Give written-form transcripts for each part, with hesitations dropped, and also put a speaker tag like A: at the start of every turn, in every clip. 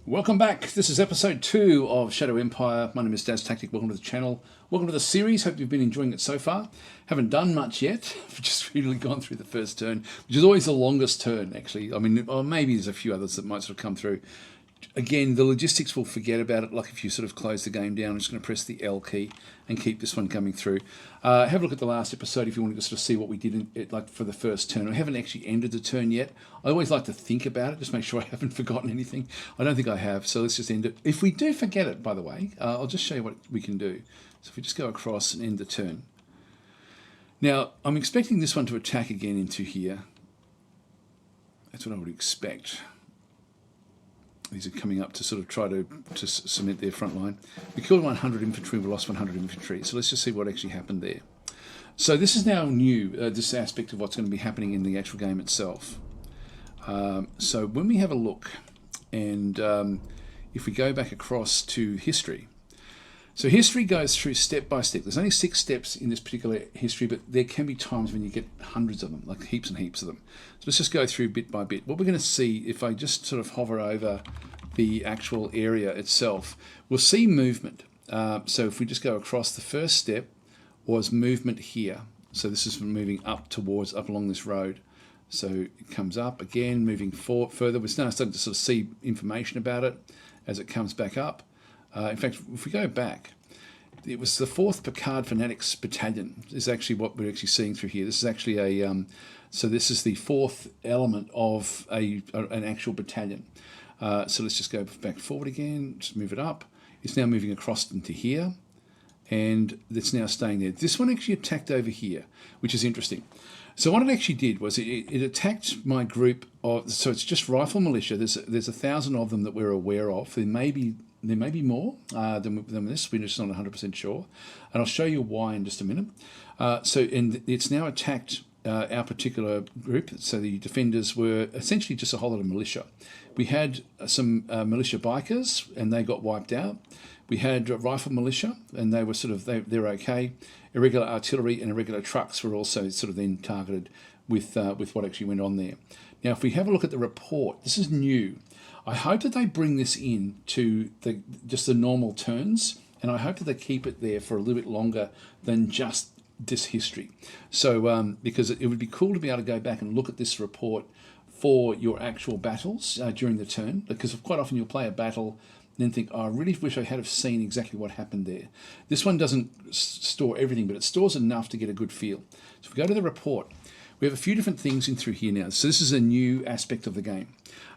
A: Welcome back. This is episode 2 of Shadow Empire. My name is DasTactic. Welcome to the channel. Welcome to the series. Hope you've been enjoying it so far. Haven't done much yet. I've just really gone through the first turn, which is always the longest turn, actually. I mean, or maybe there's a few others that might sort of come through. Again, the logistics will forget about it. Like if you sort of close the game down, I'm just going to press the L key and keep this one coming through. Have a look at the last episode if you want to sort of see what we did like for the first turn. I haven't actually ended the turn yet. I always like to think about it, just make sure I haven't forgotten anything. I don't think I have, so let's just end it. If we do forget it, by the way, I'll just show you what we can do. So if we just go across and end the turn. Now, I'm expecting this one to attack again into here. That's what I would expect. These are coming up to sort of try to cement their front line. We killed 100 infantry, we lost 100 infantry. So let's just see what actually happened there. So this is now new, this aspect of what's going to be happening in the actual game itself. So when we have a look, and if we go back across to history, so history goes through step by step. There's only 6 steps in this particular history, but there can be times when you get hundreds of them, like heaps and heaps of them. So let's just go through bit by bit. What we're going to see, if I just sort of hover over the actual area itself, we'll see movement. So if we just go across, the first step was movement here. So this is moving up along this road. So it comes up again, moving further. We're now starting to sort of see information about it as it comes back up. In fact, if we go back, it was the 4th Picard Fanatics Battalion is actually what we're actually seeing through here. This is actually a, so this is the 4th element of an actual battalion. So let's just go back forward again, just move it up. It's now moving across into here, and it's now staying there. This one actually attacked over here, which is interesting. So what it actually did was it attacked my group of, so it's just rifle militia. There's 1,000 of them that we're aware of. There may be more than this. We're just not 100% sure. And I'll show you why in just a minute. And it's now attacked our particular group. So the defenders were essentially just a whole lot of militia. We had some militia bikers, and they got wiped out. We had rifle militia, and they were they're okay. Irregular artillery and irregular trucks were also sort of then targeted with what actually went on there. Now, if we have a look at the report, this is new. I hope that they bring this in to just the normal turns, and I hope that they keep it there for a little bit longer than just this history. So, because it would be cool to be able to go back and look at this report for your actual battles during the turn, because quite often you'll play a battle and then think, oh, I really wish I had have seen exactly what happened there. This one doesn't store everything, but it stores enough to get a good feel. So if we go to the report, we have a few different things in through here now. So this is a new aspect of the game.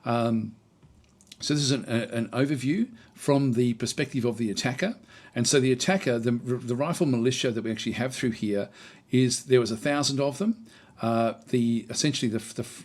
A: So this is an overview from the perspective of the attacker. And so the attacker, the rifle militia that we actually have through here, there was 1,000 of them. Essentially,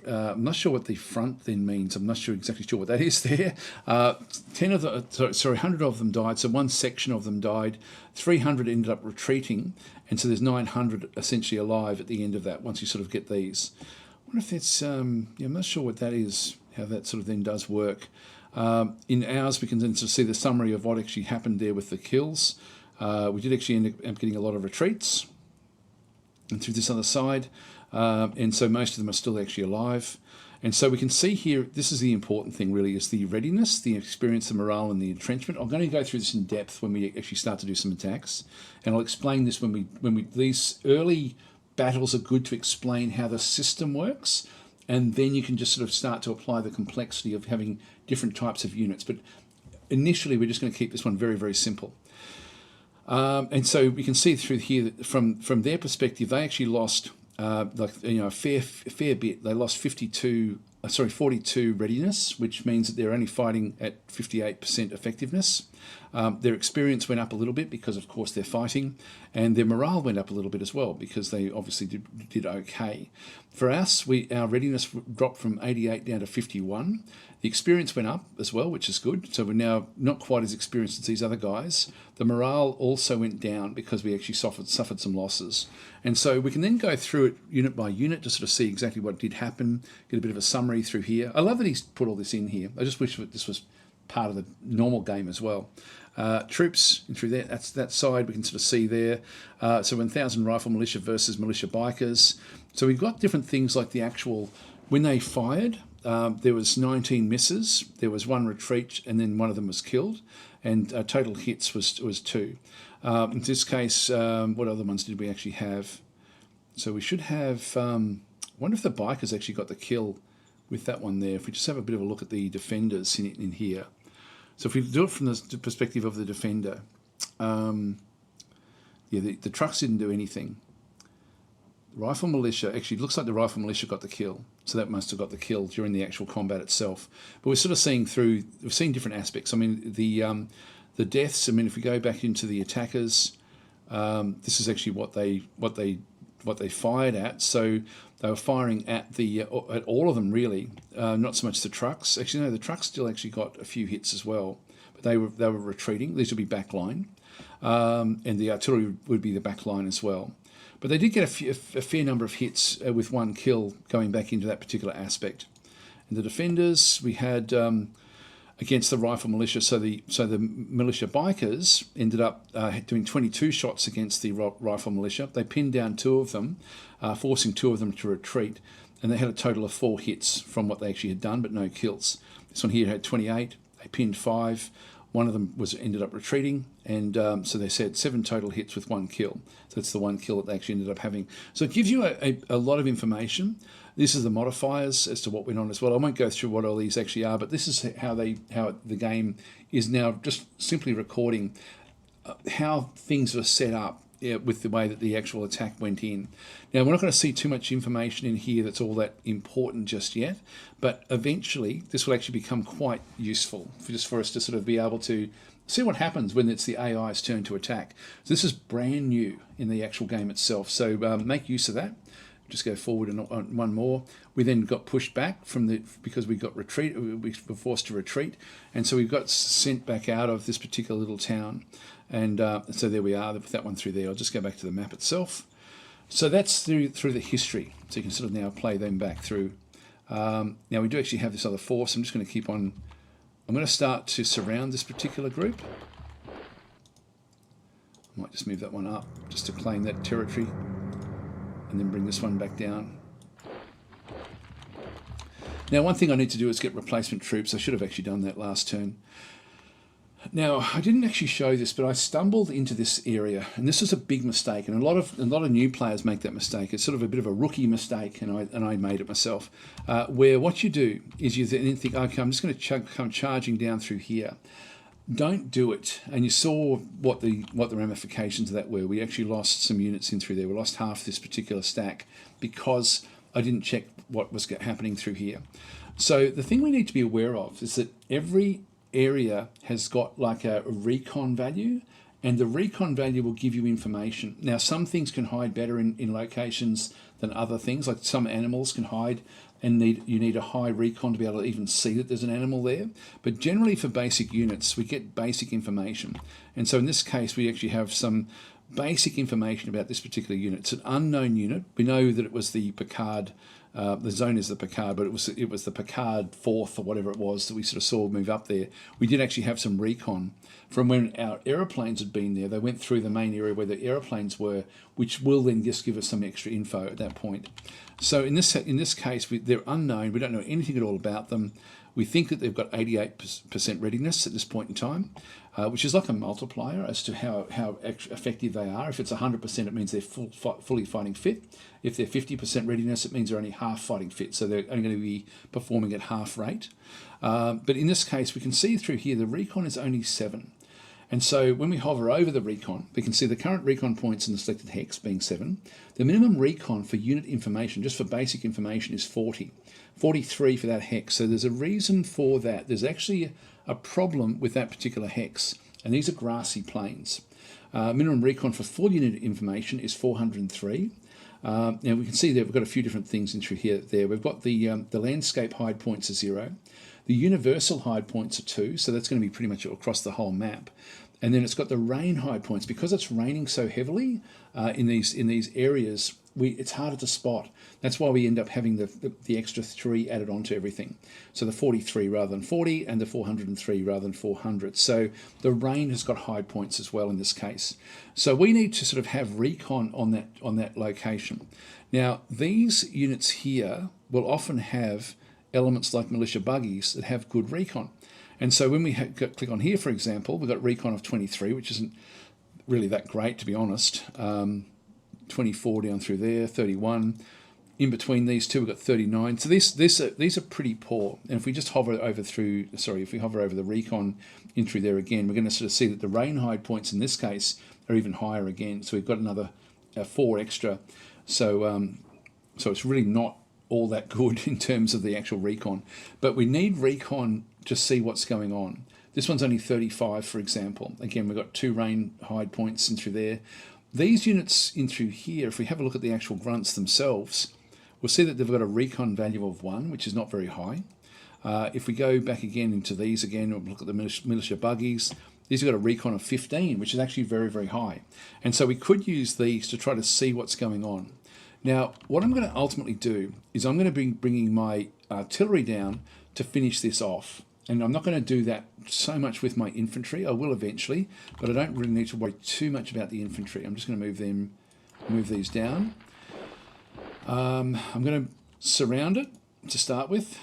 A: I'm not sure what the front then means. I'm not exactly sure what that is there. 100 of them died. So one section of them died. 300 ended up retreating. And so there's 900 essentially alive at the end of that, once you sort of get these. I wonder if that's, I'm not sure what that is, how that sort of then does work. In ours, we can then sort of see the summary of what actually happened there with the kills. We did actually end up getting a lot of retreats and through this other side. And so most of them are still actually alive. And so we can see here, this is the important thing really, is the readiness, the experience, the morale, and the entrenchment. I'm going to go through this in depth when we actually start to do some attacks. And I'll explain this these early battles are good to explain how the system works. And then you can just sort of start to apply the complexity of having different types of units. But initially, we're just going to keep this one very, very simple. And so we can see through here that from their perspective, they actually lost a fair bit. They lost 42 readiness, which means that they're only fighting at 58% effectiveness. Their experience went up a little bit because, of course, they're fighting, and their morale went up a little bit as well because they obviously did okay. For us, our readiness dropped from 88 down to 51. The experience went up as well, which is good. So we're now not quite as experienced as these other guys. The morale also went down because we actually suffered some losses. And so we can then go through it unit by unit to sort of see exactly what did happen, get a bit of a summary through here. I love that he's put all this in here. I just wish that this was part of the normal game as well. Troops through there, that's that side we can sort of see there. So 1,000 rifle militia versus militia bikers. So we've got different things like the actual, when they fired, there was 19 misses, there was 1 retreat, and then one of them was killed, and total hits was 2. In this case, what other ones did we actually have? So we should have, I wonder if the bikers actually got the kill with that one there. If we just have a bit of a look at the defenders in here. So if we do it from the perspective of the defender, yeah, the trucks didn't do anything. Rifle militia, actually looks like the rifle militia got the kill. So that must have got the kill during the actual combat itself. But we're sort of seeing through, we've seen different aspects. I mean, the deaths, I mean, if we go back into the attackers, this is actually what they fired at. So they were firing at at all of them really, not so much the trucks. Actually, no, the trucks still actually got a few hits as well, but they were retreating. These would be backline, and the artillery would be the backline as well. But they did get a fair number of hits with 1 kill going back into that particular aspect. And the defenders, we had against the rifle militia, so the militia bikers ended up doing 22 shots against the rifle militia. They pinned down 2 of them, forcing 2 of them to retreat, and they had a total of 4 hits from what they actually had done, but no kills. This one here had 28. They pinned 5. One of them ended up retreating, and so they said 7 total hits with 1 kill. So that's the 1 kill that they actually ended up having. So it gives you a lot of information. This is the modifiers as to what went on as well. I won't go through what all these actually are, but this is how the game is now just simply recording how things were set up with the way that the actual attack went in. Now, we're not going to see too much information in here that's all that important just yet, but eventually this will actually become quite useful just for us to sort of be able to see what happens when it's the AI's turn to attack. So this is brand new in the actual game itself, so make use of that. Just go forward and one more. We then got pushed back because we got we were forced to retreat, and so we got sent back out of this particular little town. And so there we are, put that one through there. I'll just go back to the map itself. So that's through the history. So you can sort of now play them back through. Now we do actually have this other force. I'm just going to keep on. I'm going to start to surround this particular group. I might just move that one up just to claim that territory, and then bring this one back down. Now, one thing I need to do is get replacement troops. I should have actually done that last turn. Now, I didn't actually show this, but I stumbled into this area, and this was a big mistake, and a lot of new players make that mistake. It's sort of a bit of a rookie mistake, and I made it myself, where what you do is you then think, okay, I'm just going to come charging down through here. Don't do it. And you saw what the ramifications of that were. We actually lost some units in through there. We lost half this particular stack because I didn't check what was happening through here. So the thing we need to be aware of is that every area has got like a recon value, and the recon value will give you information. Now, some things can hide better in locations than other things, like some animals can hide and you need a high recon to be able to even see that there's an animal there. But generally for basic units, we get basic information. And so in this case, we actually have some basic information about this particular unit. It's an unknown unit. We know that it was the Picard, the zone is the Picard, but it was the Picard 4th or whatever it was that we sort of saw move up there. We did actually have some recon from when our aeroplanes had been there. They went through the main area where the aeroplanes were, which will then just give us some extra info at that point. So in this case, they're unknown. We don't know anything at all about them. We think that they've got 88% readiness at this point in time, which is like a multiplier as to how effective they are. If it's 100%, it means they're fully fighting fit. If they're 50% readiness, it means they're only half fighting fit, so they're only going to be performing at half rate. But in this case, we can see through here the recon is only 7. And so when we hover over the recon, we can see the current recon points in the selected hex being 7. The minimum recon for unit information, just for basic information, is 40. 43 for that hex. So there's a reason for that. There's actually a problem with that particular hex, and these are grassy plains. Minimum recon for full unit information is 403. Now we can see that we've got a few different things in through here. We've got the landscape hide points are 0. The universal hide points are 2, so that's going to be pretty much across the whole map. And then it's got the rain hide points. Because it's raining so heavily in these areas, it's harder to spot. That's why we end up having the extra 3 added onto everything. So the 43 rather than 40, and the 403 rather than 400. So the rain has got hide points as well in this case. So we need to sort of have recon on that location. Now, these units here will often have elements like militia buggies that have good recon. And so when we click on here, for example, we've got recon of 23, which isn't really that great, to be honest. 24 down through there, 31. In between these two, we've got 39. So these are pretty poor. And if we just hover over if we hover over the recon in through there again, we're going to sort of see that the rain hide points in this case are even higher again. So we've got another 4 extra. So it's really not all that good in terms of the actual recon. But we need recon to see what's going on. This one's only 35, for example. Again, we've got 2 rain hide points in through there. These units in through here, if we have a look at the actual grunts themselves, we'll see that they've got a recon value of 1, which is not very high. If we go back again into these again, we'll look at the militia buggies. These have got a recon of 15, which is actually very, very high. And so we could use these to try to see what's going on. Now, what I'm going to ultimately do is I'm going to be bringing my artillery down to finish this off. And I'm not going to do that so much with my infantry. I will eventually, but I don't really need to worry too much about the infantry. I'm just going to move these down. I'm going to surround it to start with.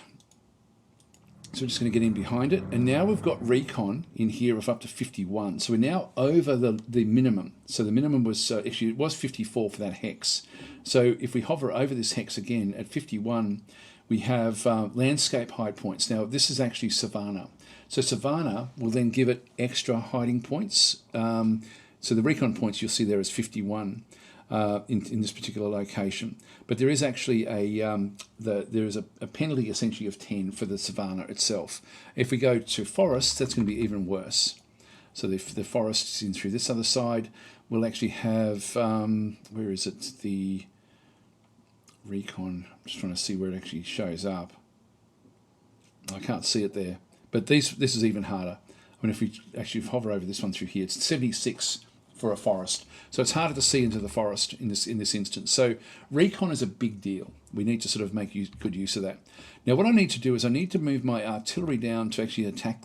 A: So we're just going to get in behind it. And now we've got recon in here of up to 51. So we're now over the minimum. So the minimum was, actually it was 54 for that hex. So if we hover over this hex again at 51, we have landscape hide points. Now this is actually Savanah. So Savanah will then give it extra hiding points. So the recon points you'll see there is 51 in this particular location. But there is actually there is a penalty essentially of 10 for the Savanah itself. If we go to forests, that's going to be even worse. So the forests in through this other side will actually have, where is it, the recon, I'm just trying to see where it actually shows up. I can't see it there, but this is even harder. I mean, if we actually hover over this one through here, it's 76 for a forest, so it's harder to see into the forest in this instance. So recon is a big deal. We need to sort of make good use of that. Now what I need to do is I need to move my artillery down to actually attack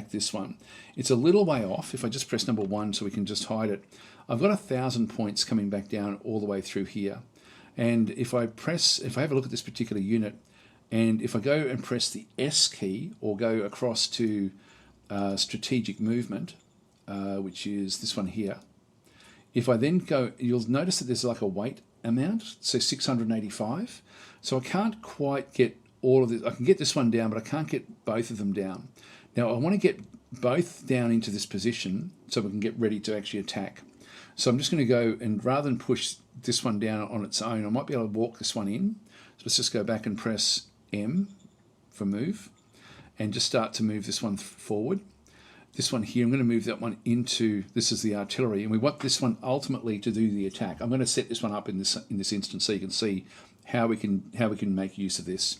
A: this one. It's a little way off. If I just press number 1 so we can just hide it, I've got 1,000 points coming back down all the way through here. And if I have a look at this particular unit, and if I go and press the S key or go across to strategic movement, which is this one here, if I then go, you'll notice that there's like a weight amount, so 685. So I can't quite get all of this. I can get this one down, but I can't get both of them down. Now I want to get both down into this position so we can get ready to actually attack. So I'm just going to go, and rather than push this one down on its own, I might be able to walk this one in. So let's just go back and press M for move and just start to move this one forward. This one here, I'm going to move that one into, this is the artillery, and we want this one ultimately to do the attack. I'm going to set this one up in this instance so you can see how we can make use of this.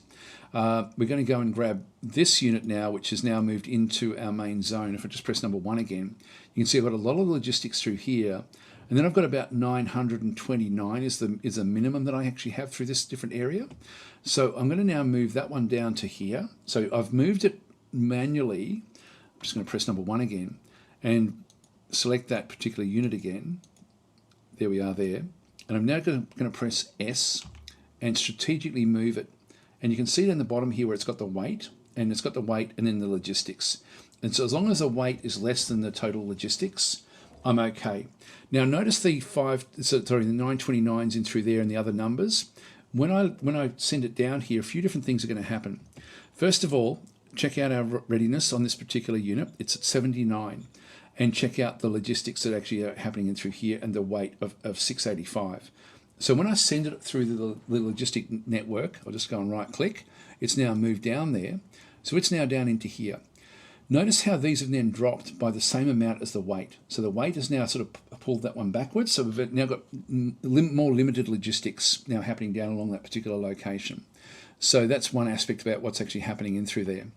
A: We're going to go and grab this unit now, which is now moved into our main zone. If I just press number 1 again, you can see I've got a lot of logistics through here, and then I've got about 929 is the minimum that I actually have through this different area. So I'm going to now move that one down to here. So I've moved it manually. I'm just going to press number 1 again and select that particular unit again. There we are there. And I'm now going to press S and strategically move it. And you can see it in the bottom here where it's got the weight, and it's got the weight and then the logistics. And so as long as the weight is less than the total logistics, I'm okay. Now notice the 929s in through there and the other numbers. When I send it down here, a few different things are going to happen. First of all, check out our readiness on this particular unit. It's at 79. And check out the logistics that actually are happening in through here and the weight of 685. So when I send it through the logistic network, I'll just go and right click. It's now moved down there. So it's now down into here. Notice how these have then dropped by the same amount as the weight. So the weight has now sort of pulled that one backwards. So we've now got more limited logistics now happening down along that particular location. So that's one aspect about what's actually happening in through there.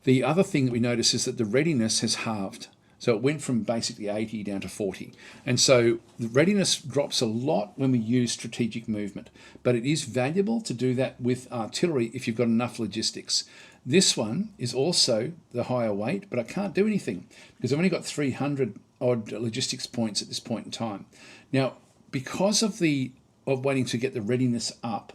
A: The other thing that we notice is that the readiness has halved. So it went from basically 80 down to 40. And so the readiness drops a lot when we use strategic movement, but it is valuable to do that with artillery if you've got enough logistics. This one is also the higher weight, but I can't do anything because I've only got 300 odd logistics points at this point in time. Now, because of waiting to get the readiness up,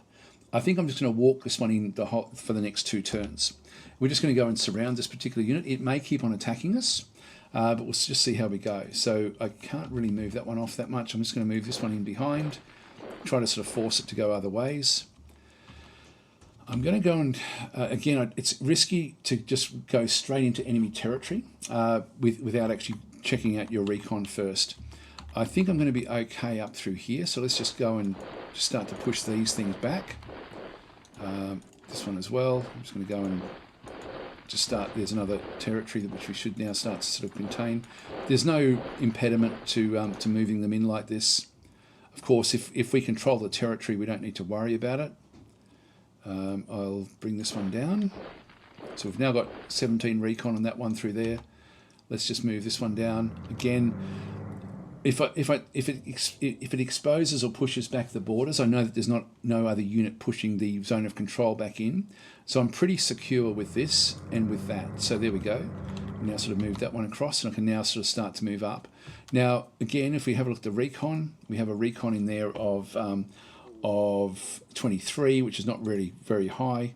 A: I think I'm just going to walk this one in for the next 2 turns. We're just going to go and surround this particular unit. It may keep on attacking us, but we'll just see how we go. So I can't really move that one off that much. I'm just going to move this one in behind, try to sort of force it to go other ways. I'm going to go and, again, it's risky to just go straight into enemy territory without actually checking out your recon first. I think I'm going to be okay up through here, so let's just go and just start to push these things back. This one as well. I'm just going to go and just start. There's another territory which we should now start to sort of contain. There's no impediment to moving them in like this. Of course, if we control the territory, we don't need to worry about it. I'll bring this one down. So we've now got 17 recon on that one through there. Let's just move this one down again. If it exposes or pushes back the borders, I know that there's no other unit pushing the zone of control back in, so I'm pretty secure with this and with that. So there we go. Now sort of move that one across, and I can now sort of start to move up. Now again, if we have a look at the recon, we have a recon in there of 23, which is not really very high.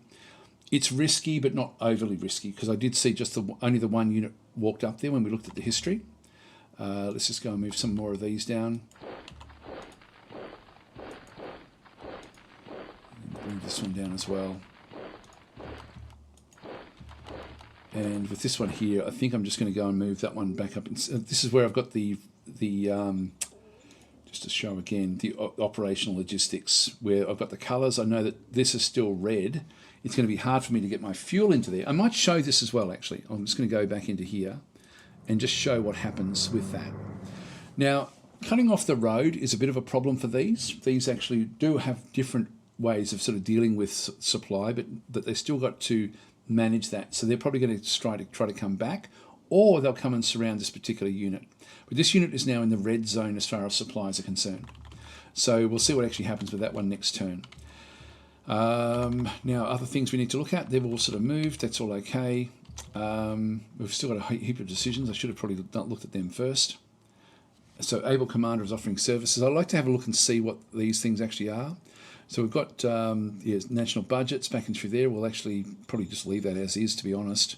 A: It's risky, but not overly risky, because I did see just only the one unit walked up there when we looked at the history. Let's just go and move some more of these down. Move this one down as well. And with this one here, I think I'm just going to go and move that one back up. This is where I've got the just to show again, the operational logistics, where I've got the colours. I know that this is still red. It's going to be hard for me to get my fuel into there. I might show this as well, actually. I'm just going to go back into here and just show what happens with that. Now, cutting off the road is a bit of a problem for these. These actually do have different ways of sort of dealing with supply, but they still got to manage that. So they're probably going to try to come back, or they'll come and surround this particular unit. But this unit is now in the red zone as far as supplies are concerned. So we'll see what actually happens with that one next turn. Now, other things we need to look at, they've all sort of moved. That's all okay. We've still got a heap of decisions. I should have probably not looked at them first. So able commander is offering services. I'd like to have a look and see what these things actually are. So we've got national budgets back and through there. We'll actually probably just leave that as is, to be honest.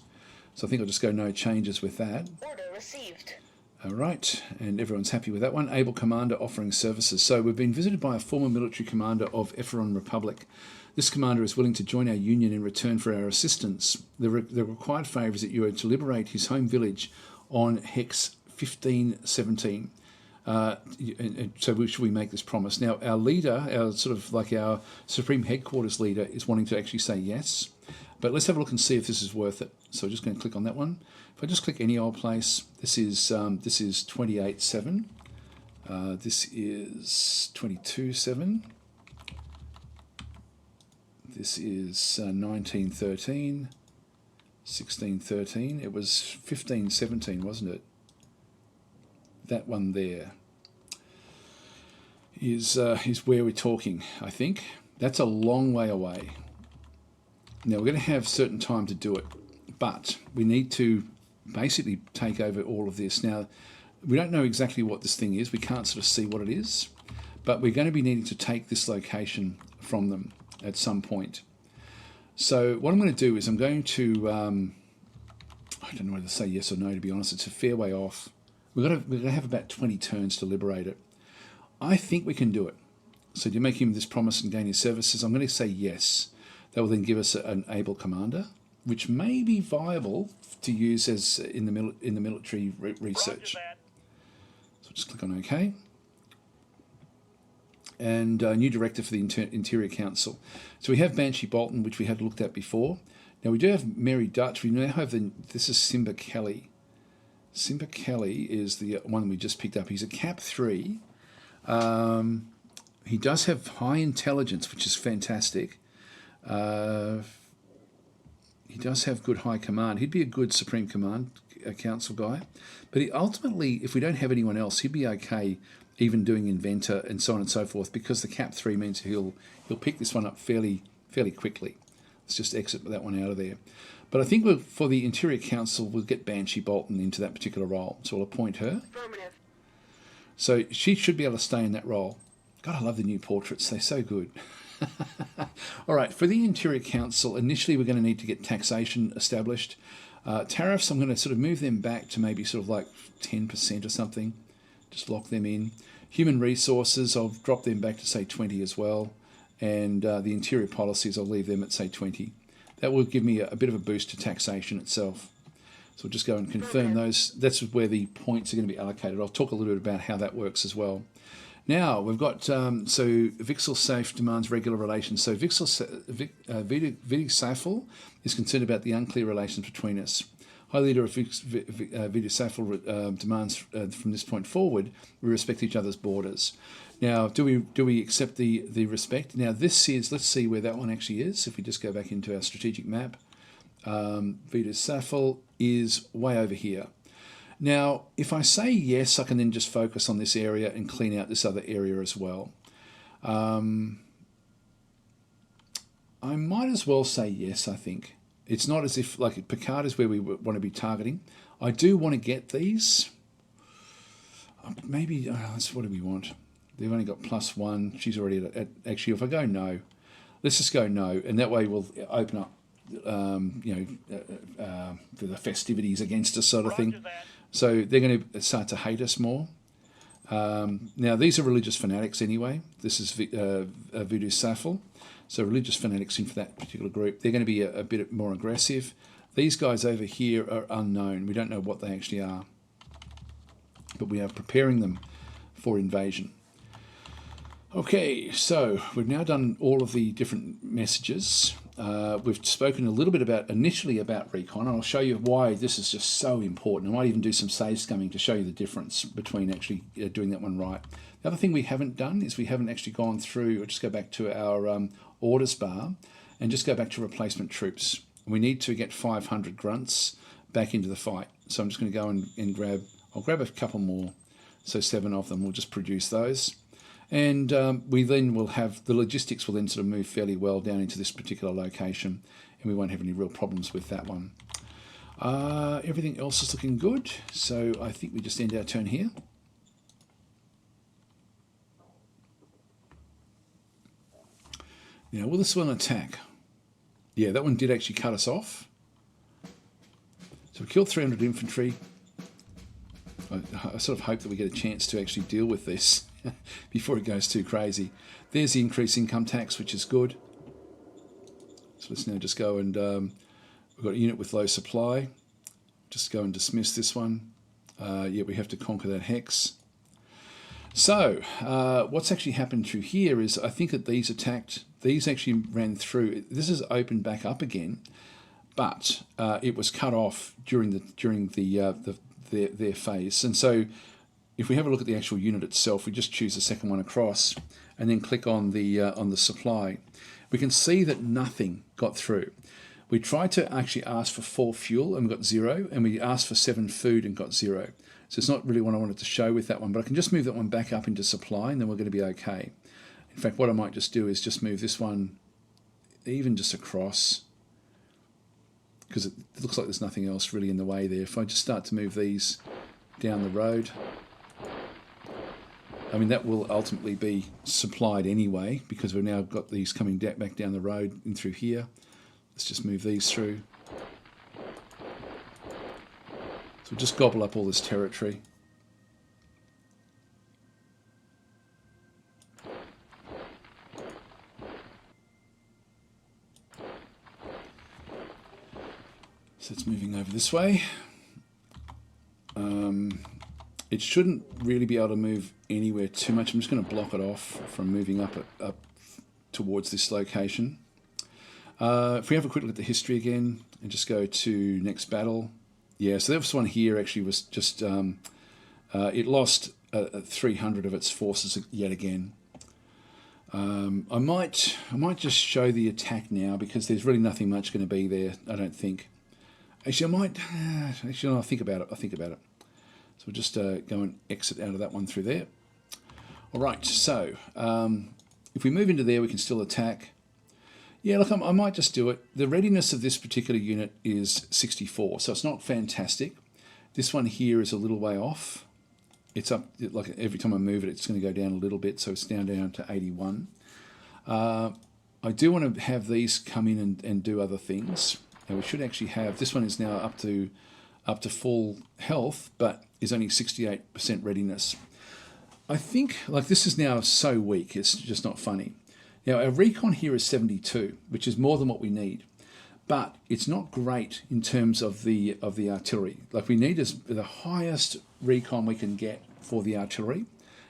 A: So I think I'll just go no changes with that.
B: Order received.
A: All right, and everyone's happy with that one. Able commander offering services. So we've been visited by a former military commander of Ephron Republic. This commander is willing to join our union in return for our assistance. The required favour is that you are to liberate his home village on Hex 1517. So should we make this promise? Now, our leader, our supreme headquarters leader, is wanting to actually say yes. But let's have a look and see if this is worth it. So we're just going to click on that one. If I just click any old place, this is 28.7. This is 22.7. This is 19.13. 16.13. It was 15.17, wasn't it? That one there is where we're talking, I think. That's a long way away. Now, we're going to have certain time to do it, but we need to basically take over all of this. Now, we don't know exactly what this thing is. We can't sort of see what it is, but we're going to be needing to take this location from them at some point. So what I'm going to do is I'm going to, I don't know whether to say yes or no, to be honest. It's a fair way off. We're going to have about 20 turns to liberate it. I think we can do it. So to make him this promise and gain his services, I'm going to say yes. That will then give us an able commander, which may be viable to use as in the military research. So just click on OK. And new director for the Interior Council. So we have Banshee Bolton, which we had looked at before. Now we do have Mary Dutch. We now have this is Simba Kelly. Simba Kelly is the one we just picked up. He's a Cap 3. He does have high intelligence, which is fantastic. He does have good high command. He'd be a good Supreme Command Council guy. But ultimately, if we don't have anyone else, he'd be okay even doing Inventor and so on and so forth, because the Cap 3 means he'll pick this one up fairly quickly. Let's just exit that one out of there. But I think for the Interior Council, we'll get Banshee Bolton into that particular role. So we'll appoint her.
B: Affirmative.
A: So she should be able to stay in that role. God, I love the new portraits. They're so good. All right, for the Interior Council, initially we're going to need to get taxation established. Tariffs, I'm going to sort of move them back to maybe sort of like 10% or something. Just lock them in. Human resources, I'll drop them back to say 20 as well. And the interior policies, I'll leave them at say 20. That will give me a bit of a boost to taxation itself. So we'll just go and confirm those. That's where the points are going to be allocated. I'll talk a little bit about how that works as well. Now, we've got, so Vixel Safe demands regular relations. So Vidi Safel is concerned about the unclear relations between us. High Leader of Vidi Safel demands from this point forward, we respect each other's borders. Now, do we accept the respect? Now, this is, let's see where that one actually is. If we just go back into our strategic map, Vidi Safel is way over here. Now, if I say yes, I can then just focus on this area and clean out this other area as well. I might as well say yes, I think. It's not as if, like, Picard is where we want to be targeting. I do want to get these. Maybe, what do we want? They've only got +1. She's already at actually, if I go no, let's just go no. And that way we'll open up, for the festivities against us sort of thing. So they're going to start to hate us more. Now, these are religious fanatics anyway. This is Voodoo Safel. So religious fanatics in for that particular group. They're going to be a bit more aggressive. These guys over here are unknown. We don't know what they actually are. But we are preparing them for invasion. Okay, so we've now done all of the different messages. We've spoken a little bit initially about recon, and I'll show you why this is just so important. I might even do some save scumming to show you the difference between actually doing that one right. The other thing we haven't done is we haven't actually gone through, or just go back to our orders bar and just go back to replacement troops. We need to get 500 grunts back into the fight. So I'm just going to go and I'll grab a couple more, so 7 of them. We'll just produce those. And we then will have, the logistics will then sort of move fairly well down into this particular location, and we won't have any real problems with that one. Everything else is looking good, so I think we just end our turn here. Now, will this one attack? Yeah, that one did actually cut us off. So we killed 300 infantry. I sort of hope that we get a chance to actually deal with this before it goes too crazy. There's the increased income tax, which is good. So let's now just go and we've got a unit with low supply. Just go and dismiss this one. Yeah, we have to conquer that hex. So what's actually happened through here is I think that these attacked. These actually ran through. This is opened back up again, but it was cut off during their phase. And so if we have a look at the actual unit itself, we just choose the second one across and then click on the supply. We can see that nothing got through. We tried to actually ask for 4 fuel and we got 0, and we asked for 7 food and got 0. So it's not really what I wanted to show with that one, but I can just move that one back up into supply and then we're going to be okay. In fact, what I might just do is just move this one even just across, because it looks like there's nothing else really in the way there. If I just start to move these down the road, I mean, that will ultimately be supplied anyway, because we've now got these coming back down the road in through here. Let's just move these through. So we'll just gobble up all this territory. So it's moving over this way. It shouldn't really be able to move anywhere too much. I'm just going to block it off from moving up towards this location. If we have a quick look at the history again and just go to next battle. Yeah, so this one here actually was just, it lost 300 of its forces yet again. I might just show the attack now, because there's really nothing much going to be there, I don't think. Actually, I might, no, I'll think about it. So we'll just go and exit out of that one through there. All right, so if we move into there, we can still attack. Yeah, look, I might just do it. The readiness of this particular unit is 64, so it's not fantastic. This one here is a little way off. It's up, like every time I move it, it's going to go down a little bit, so it's down to 81. I do want to have these come in and do other things. And we should actually have, this one is now up to full health, but is only 68% readiness. I think, like, this is now so weak, it's just not funny. Now, our recon here is 72, which is more than what we need. But it's not great in terms of the artillery. Like, we need the highest recon we can get for the artillery.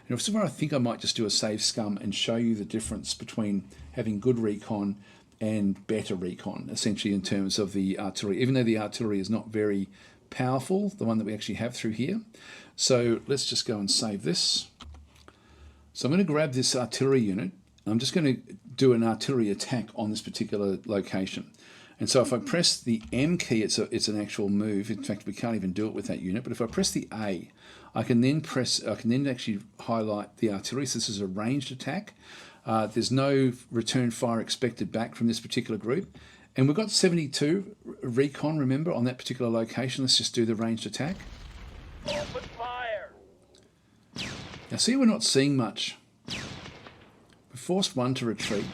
A: And this is where I think I might just do a save scum and show you the difference between having good recon and better recon, essentially, in terms of the artillery, even though the artillery is not very powerful, the one that we actually have through here. So let's just go and save this. So I'm going to grab this artillery unit. I'm just going to do an artillery attack on this particular location. And so if I press the M key, it's an actual move. In fact, we can't even do it with that unit. But if I press the A, I can then actually highlight the artillery. So this is a ranged attack. There's no return fire expected back from this particular group. And we've got 72 recon, remember, on that particular location. Let's just do the ranged attack.
B: Open fire.
A: Now see, we're not seeing much. We forced one to retreat.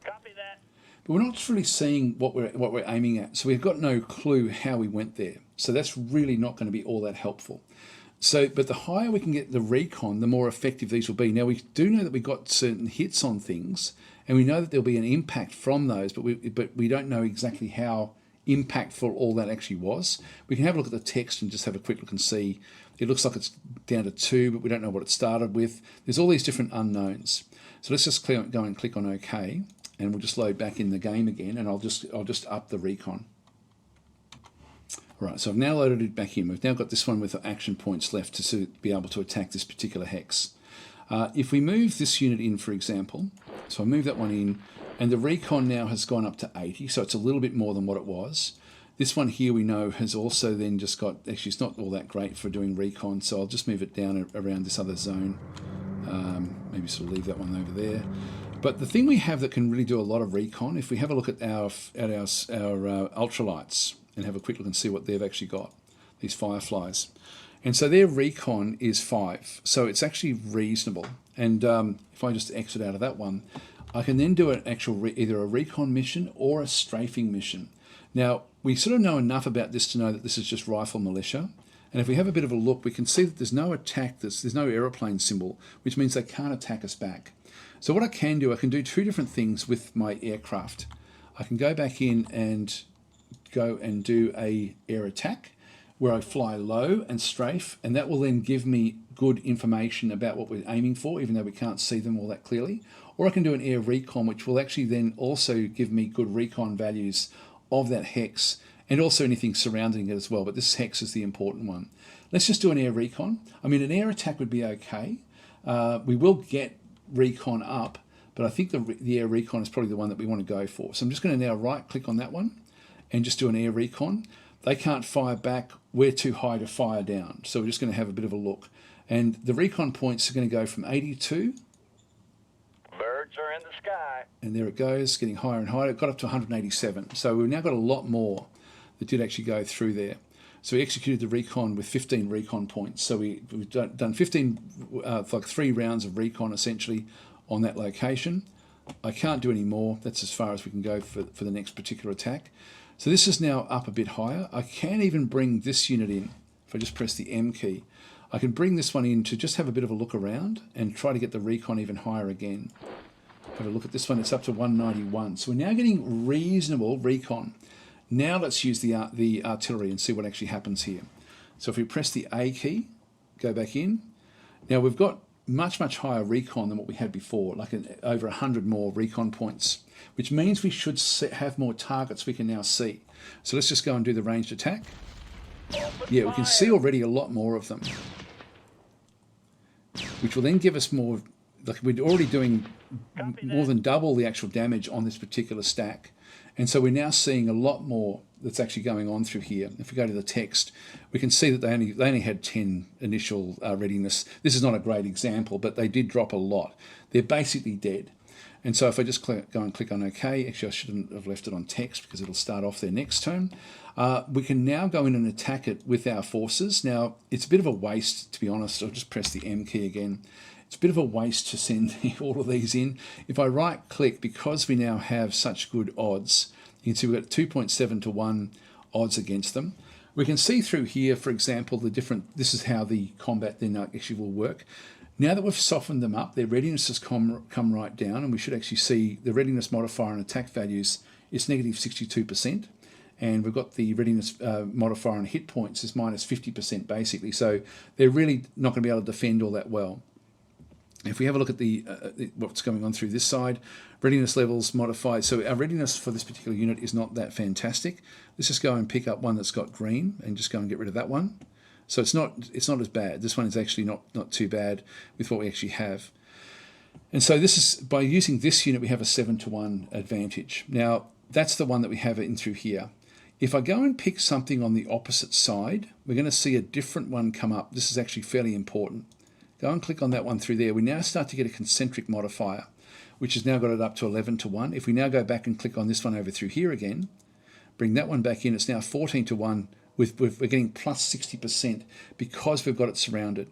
B: Copy that.
A: But we're not really seeing what we're aiming at. So we've got no clue how we went there. So that's really not going to be all that helpful. So, but the higher we can get the recon, the more effective these will be. Now, we do know that we got certain hits on things, and we know that there'll be an impact from those, but we don't know exactly how impactful all that actually was. We can have a look at the text and just have a quick look and see. It looks like it's down to 2, but we don't know what it started with. There's all these different unknowns. So let's just go and click on OK, and we'll just load back in the game again, and I'll just up the recon. Right, so I've now loaded it back in. We've now got this one with action points left to be able to attack this particular hex. If we move this unit in, for example, so I move that one in, and the recon now has gone up to 80, so it's a little bit more than what it was. This one here we know has also then just got, actually it's not all that great for doing recon, so I'll just move it down around this other zone. Maybe sort of leave that one over there. But the thing we have that can really do a lot of recon, if we have a look at our ultralights, and have a quick look and see what they've actually got, these fireflies. And so their recon is 5, so it's actually reasonable. And if I just exit out of that one, I can then do an actual either a recon mission or a strafing mission. Now, we sort of know enough about this to know that this is just rifle militia. And if we have a bit of a look, we can see that there's no attack, there's no aeroplane symbol, which means they can't attack us back. So what I can do 2 different things with my aircraft. I can go back in and go and do a air attack where I fly low and strafe, and that will then give me good information about what we're aiming for, even though we can't see them all that clearly. Or I can do an air recon, which will actually then also give me good recon values of that hex and also anything surrounding it as well. But this hex is the important one. Let's just do an air recon. I mean, an air attack would be okay. We will get recon up, but I think the air recon is probably the one that we want to go for. So I'm just going to now right click on that one and just do an air recon. They can't fire back. We're too high to fire down. So we're just going to have a bit of a look. And the recon points are going to go from 82.
B: Birds are in the sky.
A: And there it goes, getting higher and higher. It got up to 187. So we've now got a lot more that did actually go through there. So we executed the recon with 15 recon points. So we've done 15, like 3 rounds of recon essentially on that location. I can't do any more. That's as far as we can go for the next particular attack. So this is now up a bit higher. I can even bring this unit in. If I just press the M key, I can bring this one in to just have a bit of a look around and try to get the recon even higher again. Have a look at this one. It's up to 191. So we're now getting reasonable recon. Now let's use the artillery and see what actually happens here. So if we press the A key, go back in. Now we've got much higher recon than what we had before, like over 100 more recon points, which means we should have more targets we can now see. So let's just go and do the ranged attack. Yeah, we can see already a lot more of them, which will then give us more, like we're already doing more than double the actual damage on this particular stack. And so we're now seeing a lot more that's actually going on through here. If we go to the text, we can see that they only had 10 initial readiness. This is not a great example, but they did drop a lot. They're basically dead. And so if I just go and click on OK, actually I shouldn't have left it on text because it'll start off their next turn. We can now go in and attack it with our forces. Now, it's a bit of a waste, to be honest. I'll just press the M key again. It's a bit of a waste to send all of these in. If I right click, because we now have such good odds, you can see we've got 2.7 to 1 odds against them. We can see through here, for example, this is how the combat then actually will work. Now that we've softened them up, their readiness has come right down, and we should actually see the readiness modifier and attack values is negative 62%. And we've got the readiness modifier on hit points is minus 50% basically. So they're really not going to be able to defend all that well. If we have a look at what's going on through this side, readiness levels modified. So our readiness for this particular unit is not that fantastic. Let's just go and pick up one that's got green and just go and get rid of that one. So it's not as bad. This one is actually not too bad with what we actually have. And so this is, by using this unit, we have a 7 to 1 advantage. Now, that's the one that we have in through here. If I go and pick something on the opposite side, we're going to see a different one come up. This is actually fairly important. Go and click on that one through there. We now start to get a concentric modifier, which has now got it up to 11 to 1. If we now go back and click on this one over through here again, bring that one back in, it's now 14 to 1. We're getting plus 60% because we've got it surrounded.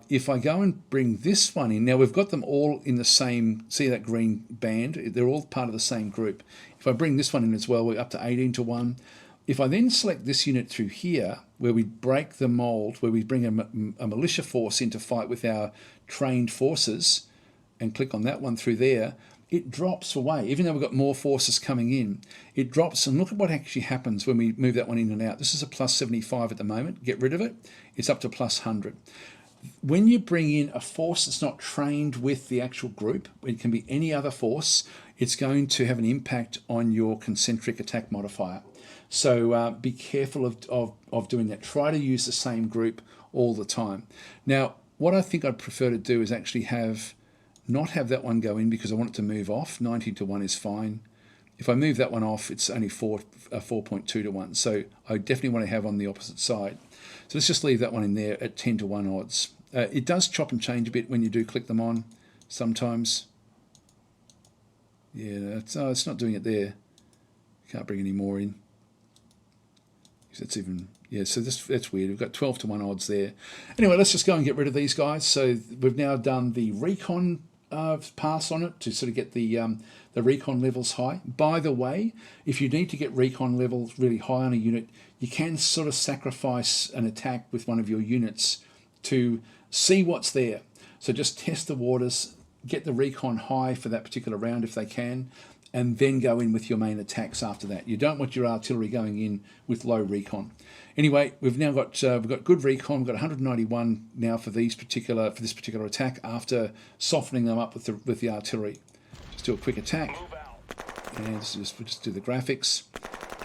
A: If I go and bring this one in, now we've got them all in the same, see that green band? They're all part of the same group. If I bring this one in as well, we're up to 18 to 1. If I then select this unit through here, where we break the mold, where we bring a militia force into fight with our trained forces, and click on that one through there, it drops away. Even though we've got more forces coming in, it drops. And look at what actually happens when we move that one in and out. This is a plus 75 at the moment. Get rid of it. It's up to plus 100. When you bring in a force that's not trained with the actual group, it can be any other force, it's going to have an impact on your concentric attack modifier. So be careful of doing that. Try to use the same group all the time. Now, what I think I'd prefer to do is actually not have that one go in because I want it to move off. 19 to 1 is fine. If I move that one off, it's only 4.2 to 1. So I definitely want to have on the opposite side. So let's just leave that one in there at 10 to 1 odds. It does chop and change a bit when you do click them on sometimes. Yeah, it's not doing it there. Can't bring any more in. That's even, yeah, so that's weird. We've got 12 to 1 odds there. Anyway, let's just go and get rid of these guys. So we've now done the recon pass on it to sort of get the recon levels high. By the way, if you need to get recon levels really high on a unit, you can sort of sacrifice an attack with one of your units to see what's there. So just test the waters, get the recon high for that particular round if they can, and then go in with your main attacks after that. You don't want your artillery going in with low recon. Anyway, we've now got good recon. We've got 191 now for this particular attack after softening them up with the artillery. Just do a quick attack, and we'll just do the graphics.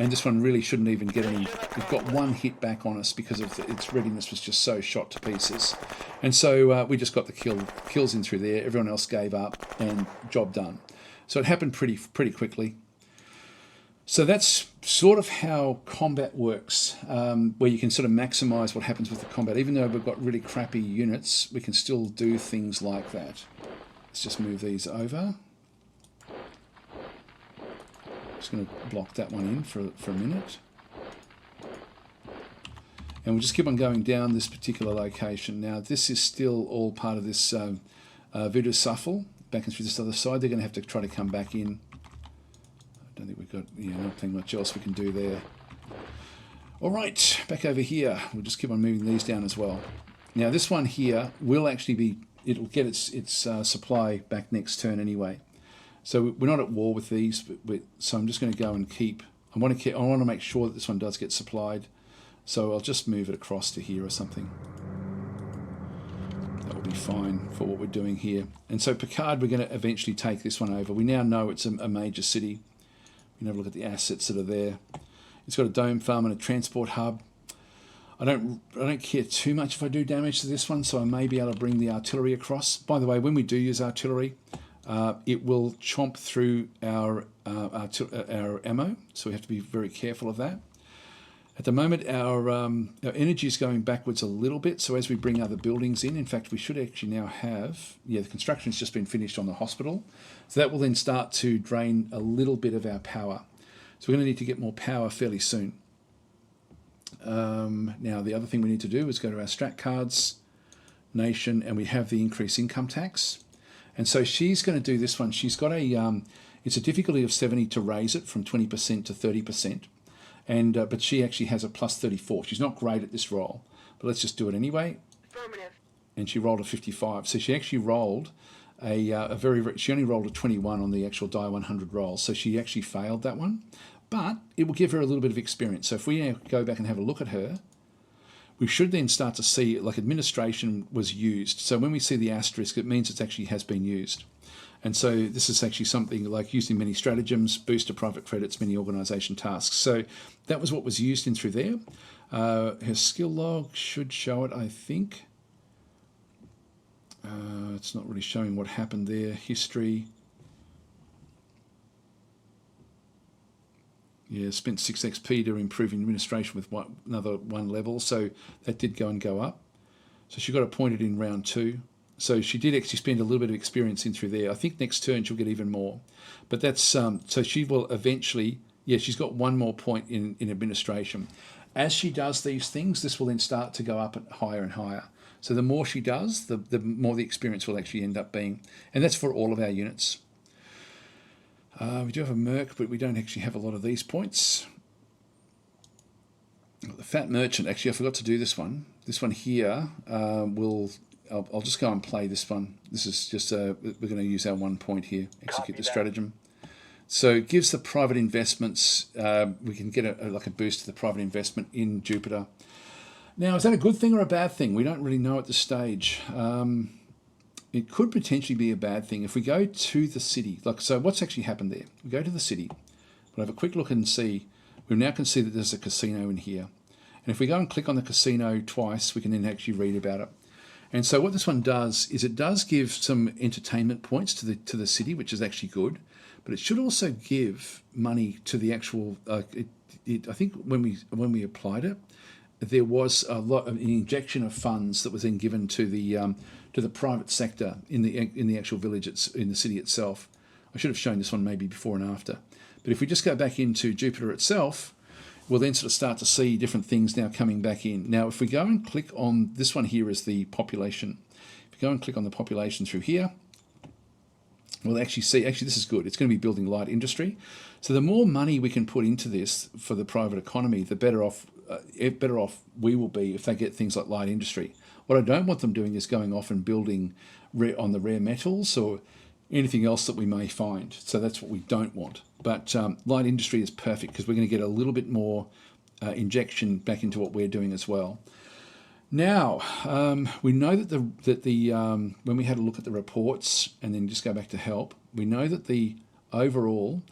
A: And this one really shouldn't even get any. We've got one hit back on us because of its readiness was just so shot to pieces, and so we just got the kills in through there. Everyone else gave up, and job done. So it happened pretty quickly. So that's sort of how combat works, where you can sort of maximize what happens with the combat. Even though we've got really crappy units, we can still do things like that. Let's just move these over. Just going to block that one in for a minute. And we'll just keep on going down this particular location. Now, this is still all part of this Voodoo Suffle. Back and through this other side, they're going to have to try to come back in. I don't think we've got, nothing much else we can do there. All right, back over here. We'll just keep on moving these down as well. Now, this one here will actually be, it'll get its supply back next turn anyway. So we're not at war with these, so I'm just going to go and keep. I want to make sure that this one does get supplied. So I'll just move it across to here or something. That will be fine for what we're doing here. And so Picard, we're going to eventually take this one over. We now know it's a major city. We can have a look at the assets that are there. It's got a dome farm and a transport hub. I don't care too much if I do damage to this one, so I may be able to bring the artillery across. By the way, when we do use artillery, it will chomp through our ammo, so we have to be very careful of that. At the moment, our energy is going backwards a little bit, so as we bring other buildings in fact, we should actually now have, the construction's just been finished on the hospital, so that will then start to drain a little bit of our power. So we're going to need to get more power fairly soon. Now, the other thing we need to do is go to our strat cards, nation, and we have the increased income tax. And so she's going to do this one. She's got it's a difficulty of 70 to raise it from 20% to 30%. And but she actually has a plus 34. She's not great at this roll, but let's just do it anyway.
C: Affirmative.
A: And she rolled a 55. So she actually rolled she only rolled a 21 on the actual die 100 roll. So she actually failed that one, but it will give her a little bit of experience. So if we now go back and have a look at her, we should then start to see like administration was used. So when we see the asterisk, it means it actually has been used. And so this is actually something like used in many stratagems, booster private credits, many organisation tasks. So that was what was used in through there. Her skill log should show it, I think. It's not really showing what happened there. History. Yeah, spent 6 XP to improve administration with another 1 level. So that did go up. So she got appointed in round 2. So she did actually spend a little bit of experience in through there. I think next turn she'll get even more. But that's so she will eventually, she's got 1 more point in administration. As she does these things, this will then start to go up higher and higher. So the more she does, the more the experience will actually end up being. And that's for all of our units. We do have a merc, but we don't actually have a lot of these points. The fat merchant, actually I forgot to do this one. This one here I'll just go and play this one. This is just, we're going to use our 1 point here, execute the stratagem. So it gives the private investments, we can get a boost to the private investment in Jupiter. Now, is that a good thing or a bad thing? We don't really know at this stage. It could potentially be a bad thing. If we go to the city, so what's actually happened there? We go to the city, we'll have a quick look and see. We now can see that there's a casino in here. And if we go and click on the casino twice, we can then actually read about it. And so what this one does is it does give some entertainment points to the city, which is actually good, but it should also give money to the actual. I think when we applied it, there was an injection of funds that was then given to the private sector in the actual village, in the city itself. I should have shown this one maybe before and after. But if we just go back into Jupiter itself, we'll then sort of start to see different things now coming back in. Now, if we go and click on this one here is the population. If you go and click on the population through here, we'll actually see, this is good. It's going to be building light industry. So the more money we can put into this for the private economy, the better off we will be if they get things like light industry. What I don't want them doing is going off and building on the rare metals or anything else that we may find. So that's what we don't want. But light industry is perfect because we're going to get a little bit more injection back into what we're doing as well. Now, we know that when we had a look at the reports and then just go back to help, we know that the overall,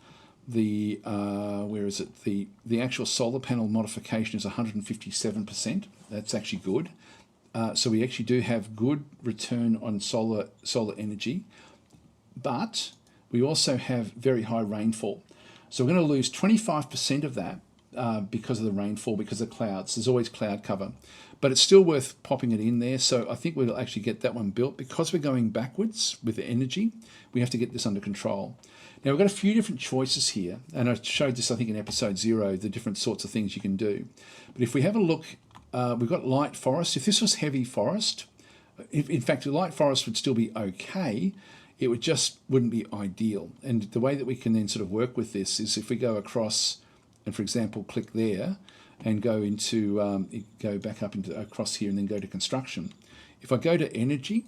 A: where is it? The actual solar panel modification is 157%. That's actually good. So we actually do have good return on solar energy, but we also have very high rainfall. So we're going to lose 25% of that because of the rainfall, because of clouds. There's always cloud cover. But it's still worth popping it in there. So I think we'll actually get that one built. Because we're going backwards with the energy, we have to get this under control. Now, we've got a few different choices here. And I showed this, I think, in episode 0, the different sorts of things you can do. But if we have a look, we've got light forest. If this was heavy forest, in fact, the light forest would still be okay. It wouldn't be ideal. And the way that we can then sort of work with this is if we go across and, for example, click there and go back up across here and then go to construction. If I go to energy,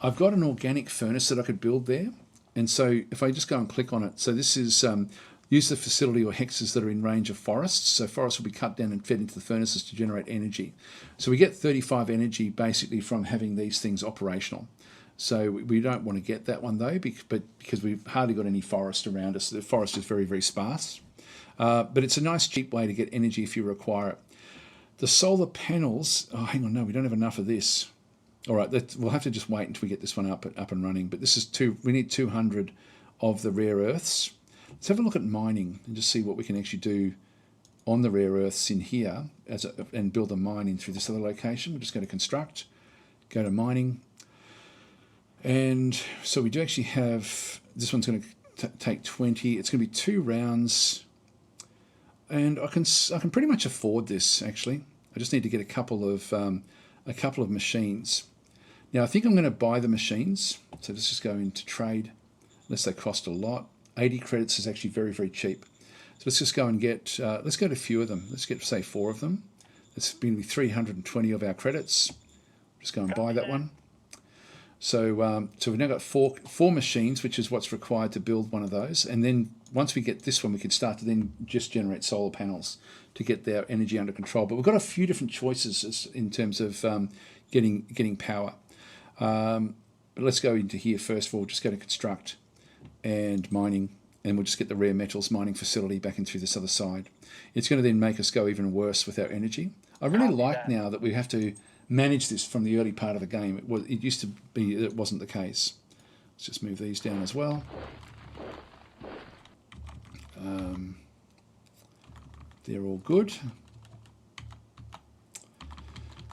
A: I've got an organic furnace that I could build there. And so if I just go and click on it, so this is use the facility or hexes that are in range of forests. So forests will be cut down and fed into the furnaces to generate energy. So we get 35 energy basically from having these things operational. So we don't want to get that one though, because we've hardly got any forest around us. The forest is very, very sparse. But it's a nice cheap way to get energy if you require it. The solar panels, hang on, no, we don't have enough of this. All right, we'll have to just wait until we get this one up and running. But this is we need 200 of the rare earths. Let's have a look at mining and just see what we can actually do on the rare earths in here and build a mine in through this other location. We'll just go to construct, go to mining. And so we do actually have, this one's going to take 20. It's going to be 2 rounds. And I can pretty much afford this, actually. I just need to get a couple of machines. Now I think I'm going to buy the machines. So let's just go into trade, unless they cost a lot. 80 credits is actually very, very cheap. So let's just go and get, let's go to a few of them. Let's get, say, 4 of them. It's going to be 320 of our credits. Just go and buy that one. So we've now got four machines, which is what's required to build one of those. And then once we get this one, we can start to then just generate solar panels to get their energy under control. But we've got a few different choices in terms of getting power. But let's go into here first of all. Just go to construct and mining, and we'll just get the rare metals mining facility back in through this other side. It's going to then make us go even worse with our energy. I really like now that we have to manage this from the early part of the game. It used to be that it wasn't the case. Let's just move these down as well. They're all good.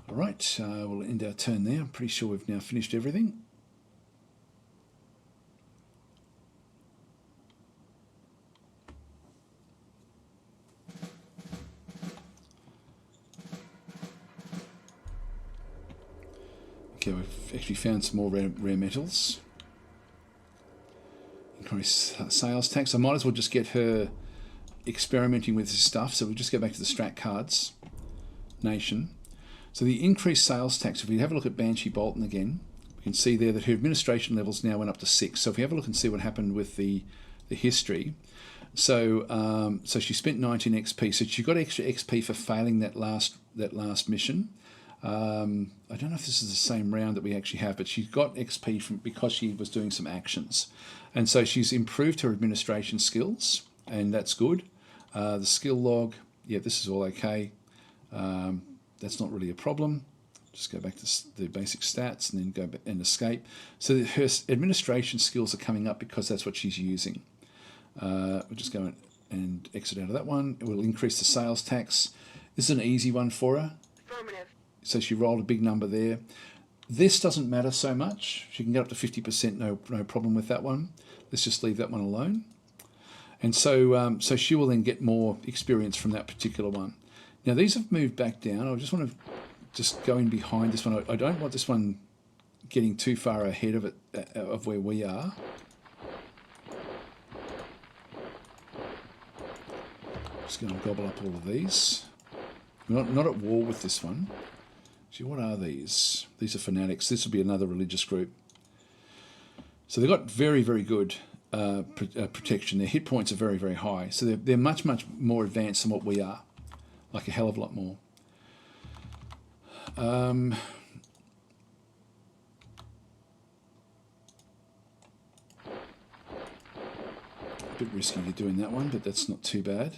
A: All right, we'll end our turn there. I'm pretty sure we've now finished everything. Okay, we've actually found some more rare metals. Increase sales tax. I might as well just get her experimenting with this stuff. So we'll just go back to the strat cards. Nation. So the increased sales tax, if we have a look at Banshee Bolton again, we can see there that her administration levels now went up to 6. So if we have a look and see what happened with the history. So so she spent 19 XP. So she got extra XP for failing that last mission. I don't know if this is the same round that we actually have, but she got XP because she was doing some actions. And so she's improved her administration skills, and that's good. The skill log, yeah, this is all okay. That's not really a problem. Just go back to the basic stats and then go back and escape. So her administration skills are coming up because that's what she's using. We'll just go and exit out of that one. It will increase the sales tax. This is an easy one for her.
C: Affirmative.
A: So she rolled a big number there. This doesn't matter so much. She can get up to 50%, no problem with that one. Let's just leave that one alone. And so so she will then get more experience from that particular one. Now these have moved back down. I just want to just go in behind this one. I don't want this one getting too far ahead of it, of where we are. Just going to gobble up all of these. We're not at war with this one. See, what are these? These are fanatics. This will be another religious group. So they've got very, very good protection. Their hit points are very, very high. So they're much, much more advanced than what we are. Like a hell of a lot more. A bit risky to doing that one, but that's not too bad.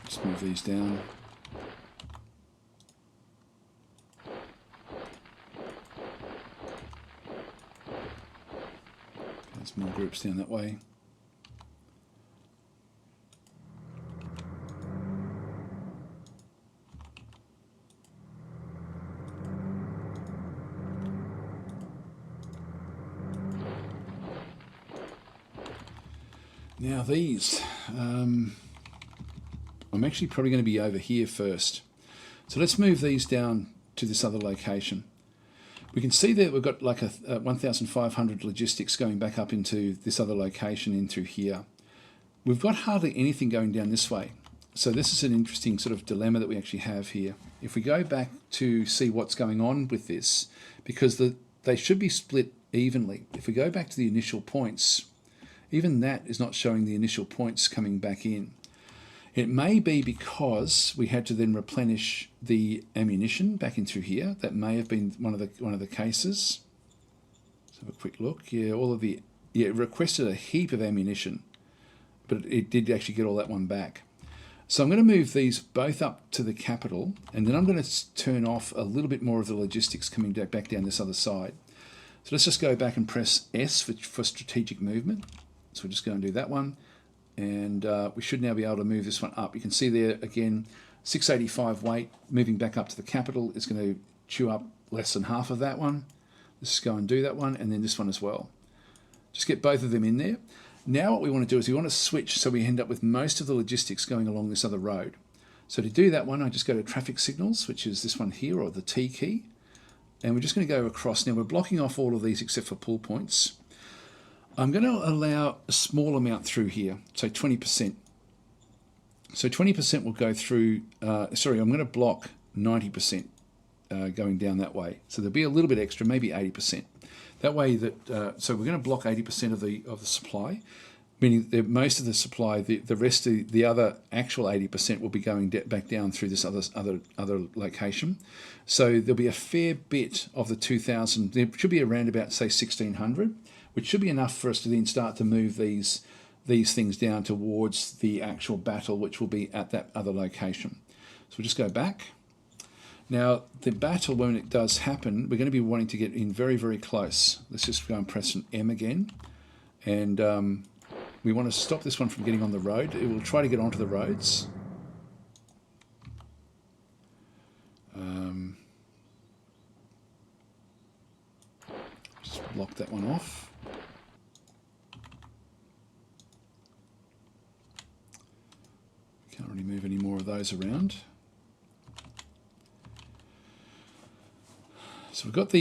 A: Just move these down. There's more groups down that way. Now these, I'm actually probably going to be over here first. So let's move these down to this other location. We can see that we've got like a 1,500 logistics going back up into this other location in through here. We've got hardly anything going down this way. So this is an interesting sort of dilemma that we actually have here. If we go back to see what's going on with this, because they should be split evenly. If we go back to the initial points, even that is not showing the initial points coming back in. It may be because we had to then replenish the ammunition back in through here. That may have been one of the cases. Let's have a quick look. Yeah, it requested a heap of ammunition, but it did actually get all that one back. So I'm going to move these both up to the capital, and then I'm going to turn off a little bit more of the logistics coming back down this other side. So let's just go back and press S for strategic movement. So we'll just go and do that one. And we should now be able to move this one up. You can see there, again, 685 weight, moving back up to the capital. It's going to chew up less than half of that one. Let's just go and do that one, and then this one as well. Just get both of them in there. Now what we want to do is we want to switch so we end up with most of the logistics going along this other road. So to do that one, I just go to traffic signals, which is this one here, or the T key. And we're just going to go across. Now we're blocking off all of these except for pull points. I'm going to allow a small amount through here, so 20%. So 20% will go through, sorry, I'm going to block 90% going down that way. So there'll be a little bit extra, maybe 80%. That way that, so we're going to block 80% of the supply, meaning that most of the supply, the rest of the other actual 80% will be going back down through this other location. So there'll be a fair bit of the 2,000, there should be around about, say, 1,600, which should be enough for us to then start to move these things down towards the actual battle, which will be at that other location. So we'll just go back. Now, the battle, when it does happen, we're going to be wanting to get in very, very close. Let's just go and press an M again. And we want to stop this one from getting on the road. It will try to get onto the roads. Just block that one off. Can't really move any more of those around. So we've got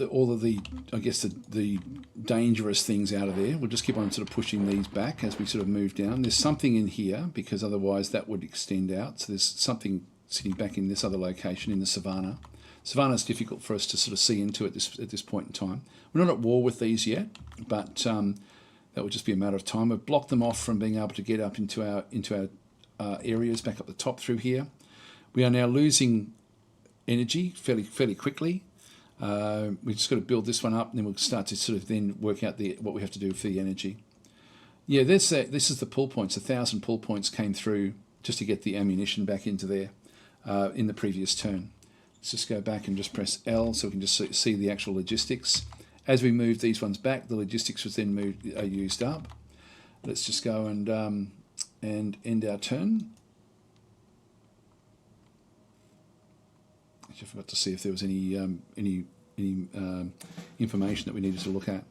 A: all of the, I guess, the dangerous things out of there. We'll just keep on sort of pushing these back as we sort of move down. There's something in here because otherwise that would extend out. So there's something sitting back in this other location in the Savanah. Savanah is difficult for us to sort of see into at this point in time. We're not at war with these yet, but that would just be a matter of time. We've blocked them off from being able to get up into our areas back up the top through here. We are now losing energy fairly quickly. We've just got to build this one up, and then we'll start to sort of then work out what we have to do for the energy. Yeah, this is the pull points. 1,000 pull points came through just to get the ammunition back into there in the previous turn. Let's just go back and just press L so we can just see the actual logistics. As we move these ones back, the logistics was then used up. Let's just go and end our turn. I forgot to see if there was any information that we needed to look at.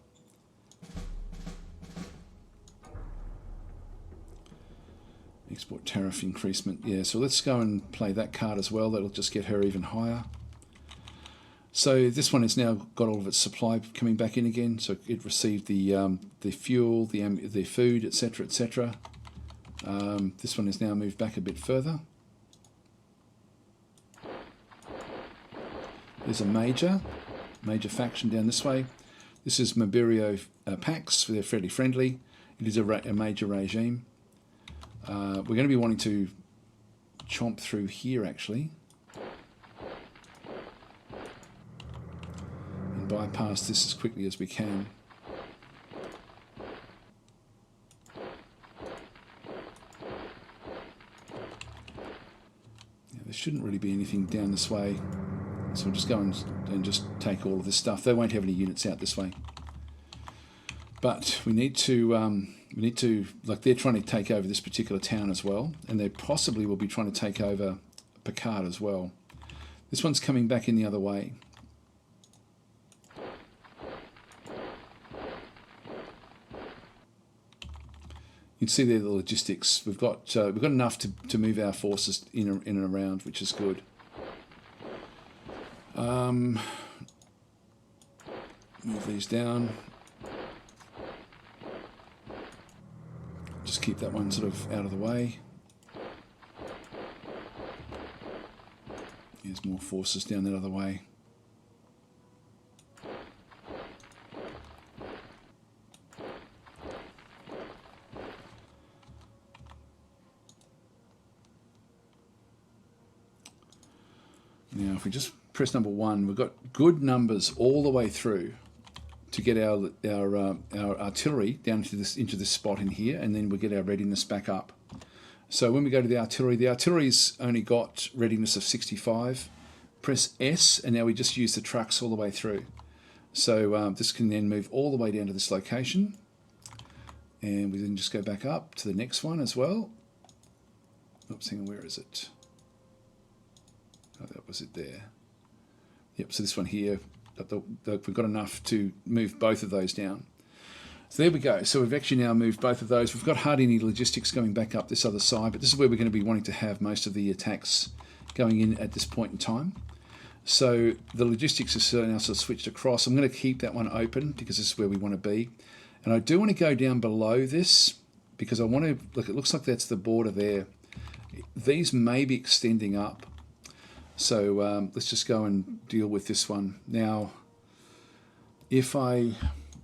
A: Export tariff increasement. Yeah, so let's go and play that card as well. That'll just get her even higher. So this one has now got all of its supply coming back in again. So it received the fuel, the food, etc., etc. This one has now moved back a bit further. There's a major faction down this way. This is Mabirio Pax. They're fairly friendly. It is a major regime. We're going to be wanting to chomp through here actually and bypass this as quickly as we can. There shouldn't really be anything down this way. So we'll just go and just take all of this stuff. They won't have any units out this way. But we need to, like they're trying to take over this particular town as well. And they possibly will be trying to take over Picard as well. This one's coming back in the other way. You can see there the logistics. We've got enough to move our forces in and around, which is good. Move these down. Just keep that one sort of out of the way. There's more forces down that other way. Now, if we just press number 1, we've got good numbers all the way through to get our artillery down to into this spot in here, and then we get our readiness back up. So when we go to the artillery's only got readiness of 65. Press S, and now we just use the trucks all the way through. So this can then move all the way down to this location, and we then just go back up to the next one as well. Oops, hang on, where is it? Oh, that was it there. Yep, so this one here, we've got enough to move both of those down. So there we go. So we've actually now moved both of those. We've got hardly any logistics going back up this other side, but this is where we're going to be wanting to have most of the attacks going in at this point in time. So the logistics is now sort of switched across. I'm going to keep that one open because this is where we want to be. And I do want to go down below this because I want to, look, it looks like that's the border there. These may be extending up. So let's just go and deal with this one. Now, if I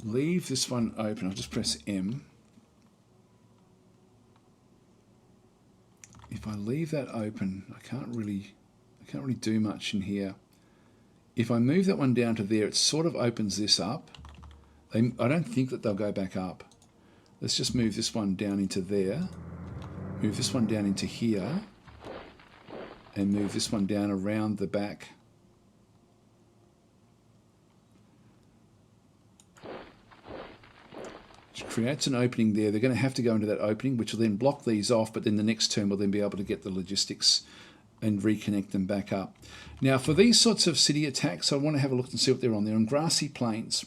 A: leave this one open, I'll just press M. If I leave that open, I can't really do much in here. If I move that one down to there, it sort of opens this up. I don't think that they'll go back up. Let's just move this one down into there. Move this one down into here. And move this one down around the back. Which creates an opening there. They're going to have to go into that opening, which will then block these off, but then the next turn we'll then be able to get the logistics and reconnect them back up. Now, for these sorts of city attacks, I want to have a look and see what they're on. They're on grassy plains.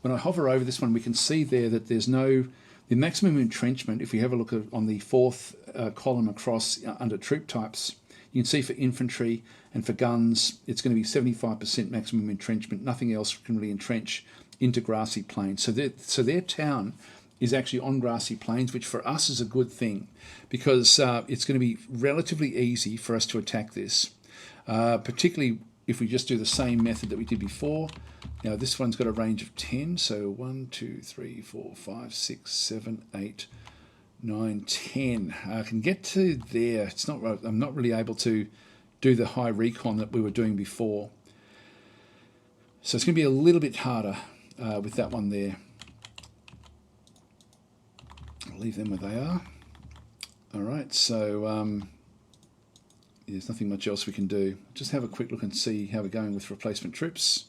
A: When I hover over this one, we can see there that there's the maximum entrenchment, if we have a look on the fourth column across under troop types, you can see for infantry and for guns, it's going to be 75% maximum entrenchment. Nothing else can really entrench into grassy plains. So their town is actually on grassy plains, which for us is a good thing because it's going to be relatively easy for us to attack this, particularly if we just do the same method that we did before. Now this one's got a range of 10, so 1, 2, 3, 4, 5, 6, 7, 8, 9, 10. I can get to there. I'm not really able to do the high recon that we were doing before. So it's going to be a little bit harder with that one there. I'll leave them where they are. All right, so there's nothing much else we can do. Just have a quick look and see how we're going with replacement troops.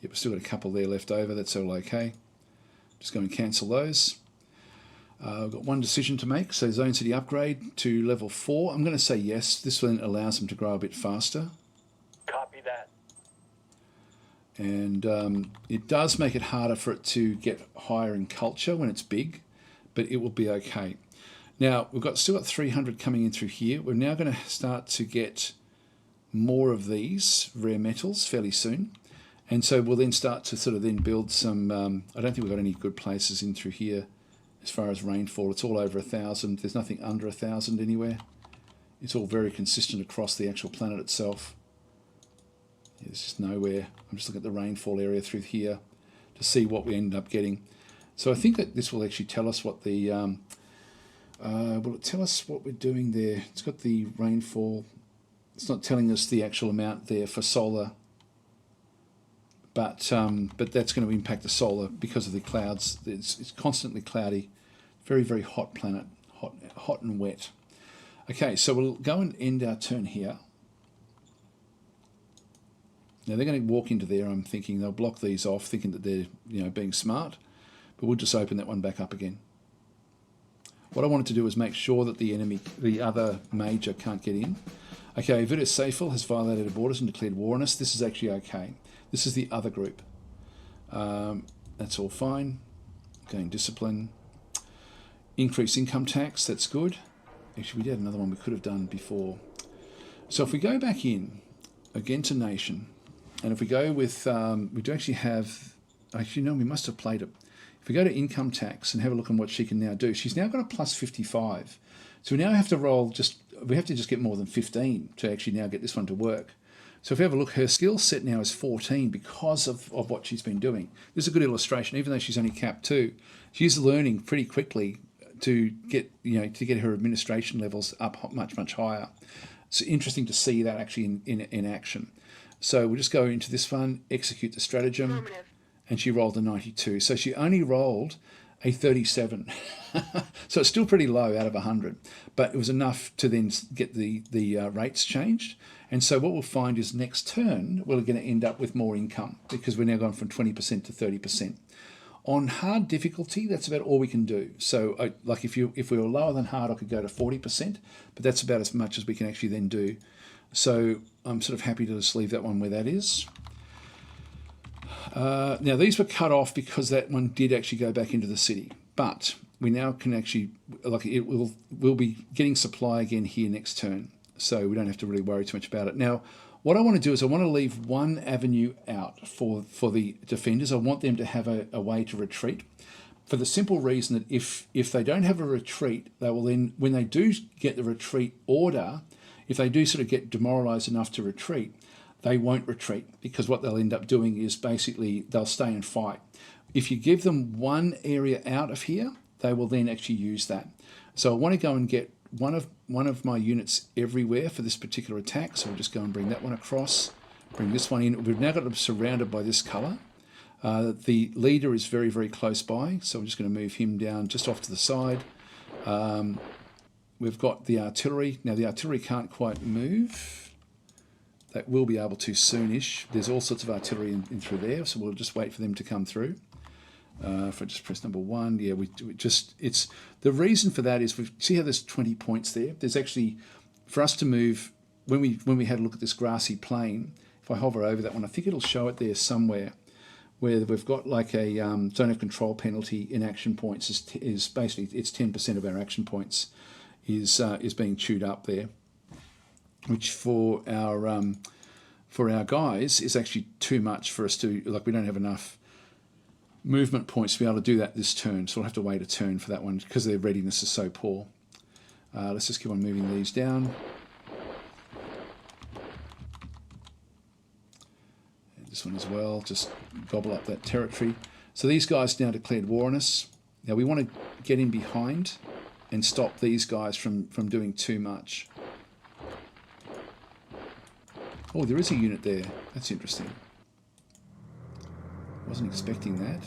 A: Yep, we've still got a couple there left over. That's all okay. Just go and cancel those. I've got one decision to make. So Zone City upgrade to level 4. I'm going to say yes. This one allows them to grow a bit faster.
B: Copy that.
A: And it does make it harder for it to get higher in culture when it's big, but it will be okay. Now, we've still got 300 coming in through here. We're now going to start to get more of these rare metals fairly soon. And so we'll then start to sort of then build some, I don't think we've got any good places in through here as far as rainfall. It's all over 1,000. There's nothing under 1,000 anywhere. It's all very consistent across the actual planet itself. There's just nowhere. I'm just looking at the rainfall area through here to see what we end up getting. So I think that this will actually tell us what the, will it tell us what we're doing there? It's got the rainfall. It's not telling us the actual amount there for solar, but that's going to impact the solar because of the clouds. It's constantly cloudy, very, very hot planet, hot and wet. Okay, so we'll go and end our turn here. Now they're going to walk into there. I'm thinking they'll block these off, thinking that they're being smart, but we'll just open that one back up again. What I wanted to do is make sure that the other major can't get in. Okay, Vitus Seifel has violated our borders and declared war on us. This is actually okay. This is the other group. That's all fine. Going discipline. Increase income tax, that's good. Actually, we did another one we could have done before. So if we go back in, again to nation, and if we go with, we do actually have, actually no, we must have played it. If we go to income tax and have a look on what she can now do, she's now got a plus 55. So we now have to we have to just get more than 15 to actually now get this one to work. So if we have a look, her skill set now is 14 because of what she's been doing. This is a good illustration, even though she's only cap 2. She's learning pretty quickly to get her administration levels up much, much higher. It's interesting to see that actually in action. So we'll just go into this one, execute the stratagem, and she rolled a 92. So she only rolled a 37. So it's still pretty low out of 100, but it was enough to then get the rates changed. And so what we'll find is next turn, we're going to end up with more income because we're now going from 20% to 30%. On hard difficulty, that's about all we can do. So like if we were lower than hard, I could go to 40%, but that's about as much as we can actually then do. So I'm sort of happy to just leave that one where that is. Now these were cut off because that one did actually go back into the city, but we now can actually, like, we'll be getting supply again here next turn, so we don't have to really worry too much about it. Now, what I want to do is I want to leave one avenue out for the defenders. I want them to have a way to retreat, for the simple reason that if they don't have a retreat, they will then, when they do get the retreat order, if they do sort of get demoralised enough to retreat, they won't retreat, because what they'll end up doing is basically they'll stay and fight. If you give them one area out of here, they will then actually use that. So I want to go and get one of my units everywhere for this particular attack. So we'll just go and bring that one across, bring this one in. We've now got them surrounded by this colour. The leader is very, very close by, so I'm just going to move him down just off to the side. We've got the artillery. Now the artillery can't quite move. That will be able to soonish. There's all sorts of artillery in through there, so we'll just wait for them to come through. If I just press number 1, yeah, we just, it's, the reason for that is, we see how there's 20 points there. There's actually, for us to move, when we had a look at this grassy plain, if I hover over that one, I think it'll show it there somewhere, where we've got like a zone of control penalty in action points is basically, it's 10% of our action points is being chewed up there, which for our guys is actually too much for us to, like, we don't have enough movement points to be able to do that this turn, so we'll have to wait a turn for that one because their readiness is so poor. Let's just keep on moving these down. And this one as well, just gobble up that territory. So these guys now declared war on us. Now we want to get in behind and stop these guys from doing too much. Oh, there is a unit there. That's interesting. Wasn't expecting that.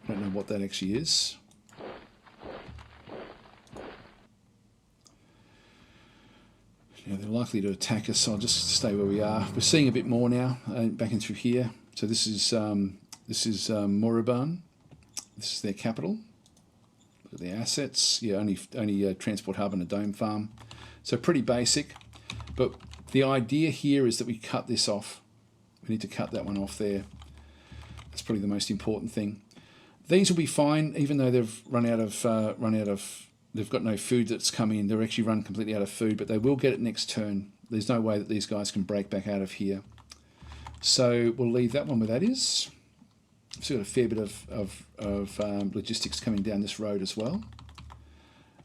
A: I don't know what that actually is. Yeah, they're likely to attack us, so I'll just stay where we are. We're seeing a bit more now, back in through here. So this is Moribund. This is their capital. Look at their assets. Yeah, only a transport hub and a dome farm. So pretty basic, but the idea here is that we cut this off. We need to cut that one off there. That's probably the most important thing. These will be fine, even though they've they've got no food that's come in. They're actually run completely out of food, but they will get it next turn. There's no way that these guys can break back out of here. So we'll leave that one where that is. We've got a fair bit of logistics coming down this road as well.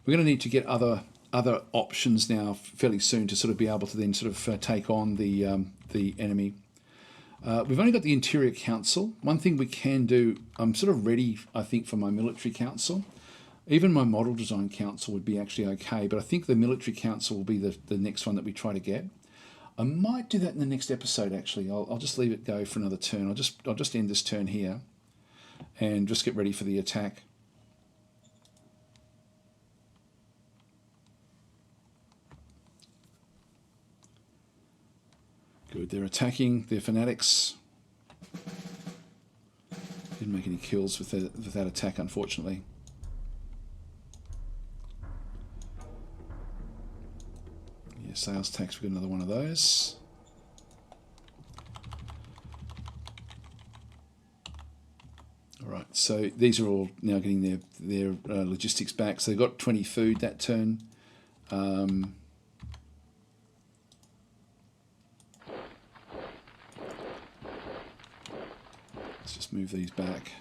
A: We're going to need to get other options now fairly soon to sort of be able to then sort of take on the enemy. We've only got the Interior Council. One thing we can do, I'm sort of ready, I think, for my Military Council. Even my Model Design Council would be actually okay, but I think the Military Council will be the next one that we try to get. I might do that in the next episode, actually. I'll just leave it go for another turn. I'll just end this turn here and just get ready for the attack. Good, they're attacking, they're fanatics. Didn't make any kills with that attack, unfortunately. Yeah, sales tax, we've got another one of those. Alright, so these are all now getting their logistics back. So they've got 20 food that turn. Let's just move these back.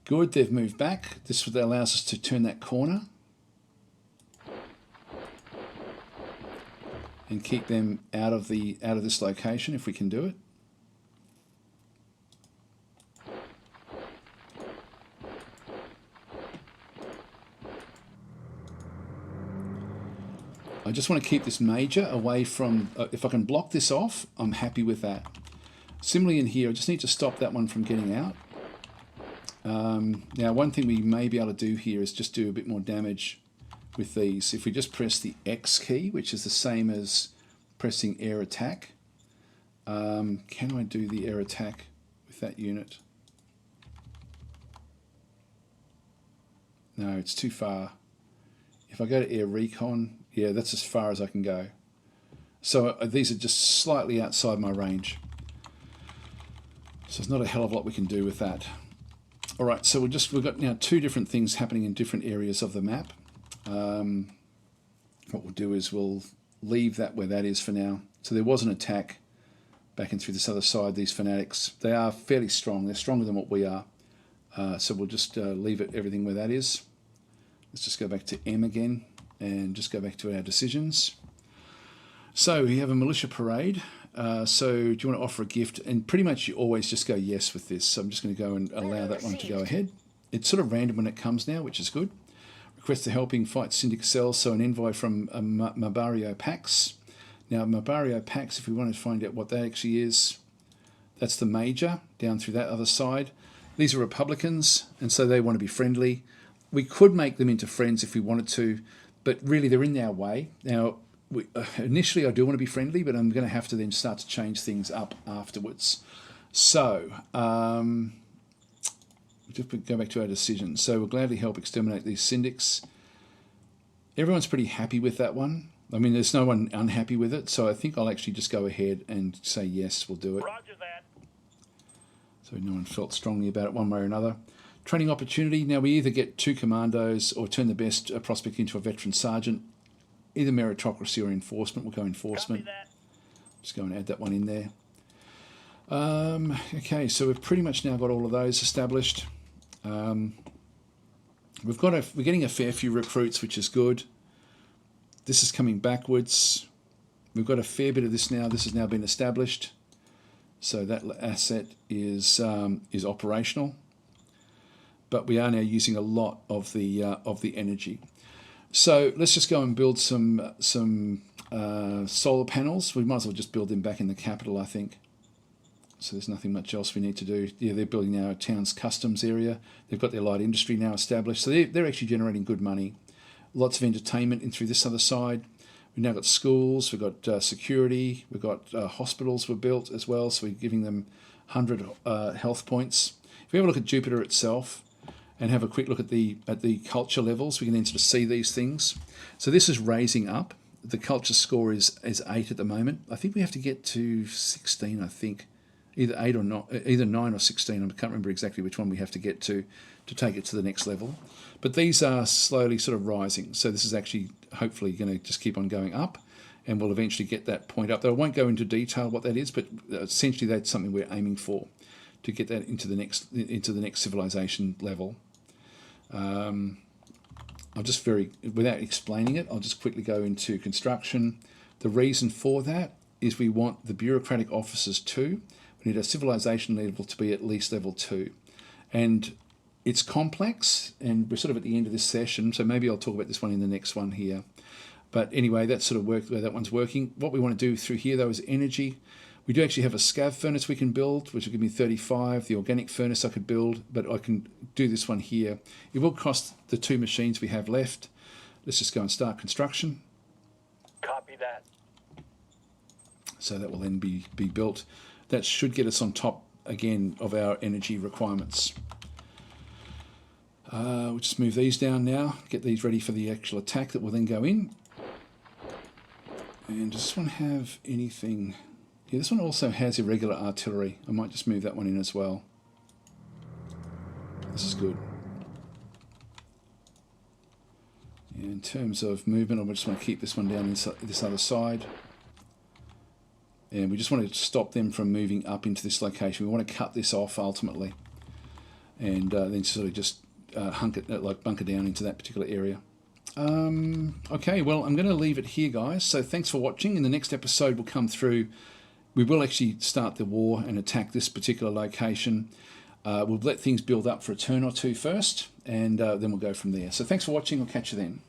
A: Good, they've moved back. This allows us to turn that corner and keep them out of this location if we can do it. I just want to keep this major away from, if I can block this off, I'm happy with that. Similarly in here, I just need to stop that one from getting out. Now one thing we may be able to do here is just do a bit more damage with these. If we just press the X key, which is the same as pressing air attack, can I do the air attack with that unit? No, it's too far. If I go to air recon, Yeah, that's as far as I can go. So these are just slightly outside my range. So there's not a hell of a lot we can do with that. All right, so we've got now two different things happening in different areas of the map. What we'll do is we'll leave that where that is for now. So there was an attack back in through this other side, these fanatics. They are fairly strong. They're stronger than what we are. So we'll just leave it everything where that is. Let's just go back to M again and just go back to our decisions. So we have a militia parade. So do you want to offer a gift? And pretty much you always just go yes with this. So I'm just going to go and allow that one to go ahead. It's sort of random when it comes now, which is good. Request a helping fight Syndic cells. So an envoy from Mabario Pax. Now Mabario Pax, if we want to find out what that actually is, that's the major down through that other side. These are Republicans, and so they want to be friendly. We could make them into friends if we wanted to, but really they're in our way. Now, initially I do want to be friendly, but I'm going to have to then start to change things up afterwards. So, just go back to our decision. So we'll gladly help exterminate these syndics. Everyone's pretty happy with that one. I mean, there's no one unhappy with it, so I think I'll actually just go ahead and say yes, we'll do it.
B: Roger that.
A: So no one felt strongly about it one way or another. Training opportunity. Now we either get 2 commandos or turn the best prospect into a veteran sergeant. Either meritocracy or enforcement. We'll go enforcement.
B: Copy that.
A: Just go and add that one in there. Okay, so we've pretty much now got all of those established. We're getting a fair few recruits, which is good. This is coming backwards. We've got a fair bit of this now. This has now been established. So that asset is operational, but we are now using a lot of the energy. So let's just go and build some solar panels. We might as well just build them back in the capital, I think. So there's nothing much else we need to do. Yeah, they're building now a town's customs area. They've got their light industry now established, so they're actually generating good money. Lots of entertainment in through this other side. We've now got schools, we've got security, we've got hospitals were built as well, so we're giving them 100 health points. If we have a look at Jupiter itself and have a quick look at the culture levels, we can then sort of see these things. So this is raising up. The culture score is 8 at the moment. I think we have to get to 16, I think. Either 8 or not, either 9 or 16. I can't remember exactly which one we have to get to take it to the next level. But these are slowly sort of rising. So this is actually hopefully going to just keep on going up, and we'll eventually get that point up. Though I won't go into detail what that is, but essentially that's something we're aiming for, to get that into the next civilization level. I'll just without explaining it, I'll just quickly go into construction. The reason for that is we want the bureaucratic officers too. We need our civilization level to be at least level 2. And it's complex, and we're sort of at the end of this session, so maybe I'll talk about this one in the next one here. But anyway, that's sort of where that one's working. What we want to do through here, though, is energy. We do actually have a scav furnace we can build, which will give me 35. The organic furnace I could build, but I can do this one here. It will cost the 2 machines we have left. Let's just go and start construction.
B: Copy that.
A: So that will then be built. That should get us on top, again, of our energy requirements. We'll just move these down now, get these ready for the actual attack that will then go in. And does this one have anything? Yeah, this one also has irregular artillery. I might just move that one in as well. This is good. In terms of movement, I just want to keep this one down this other side. And we just want to stop them from moving up into this location. We want to cut this off ultimately, and then sort of just bunker down into that particular area. Okay, well, I'm going to leave it here, guys. So thanks for watching. In the next episode, we'll come through. We will actually start the war and attack this particular location. We'll let things build up for a turn or two first, and then we'll go from there. So thanks for watching. I'll catch you then.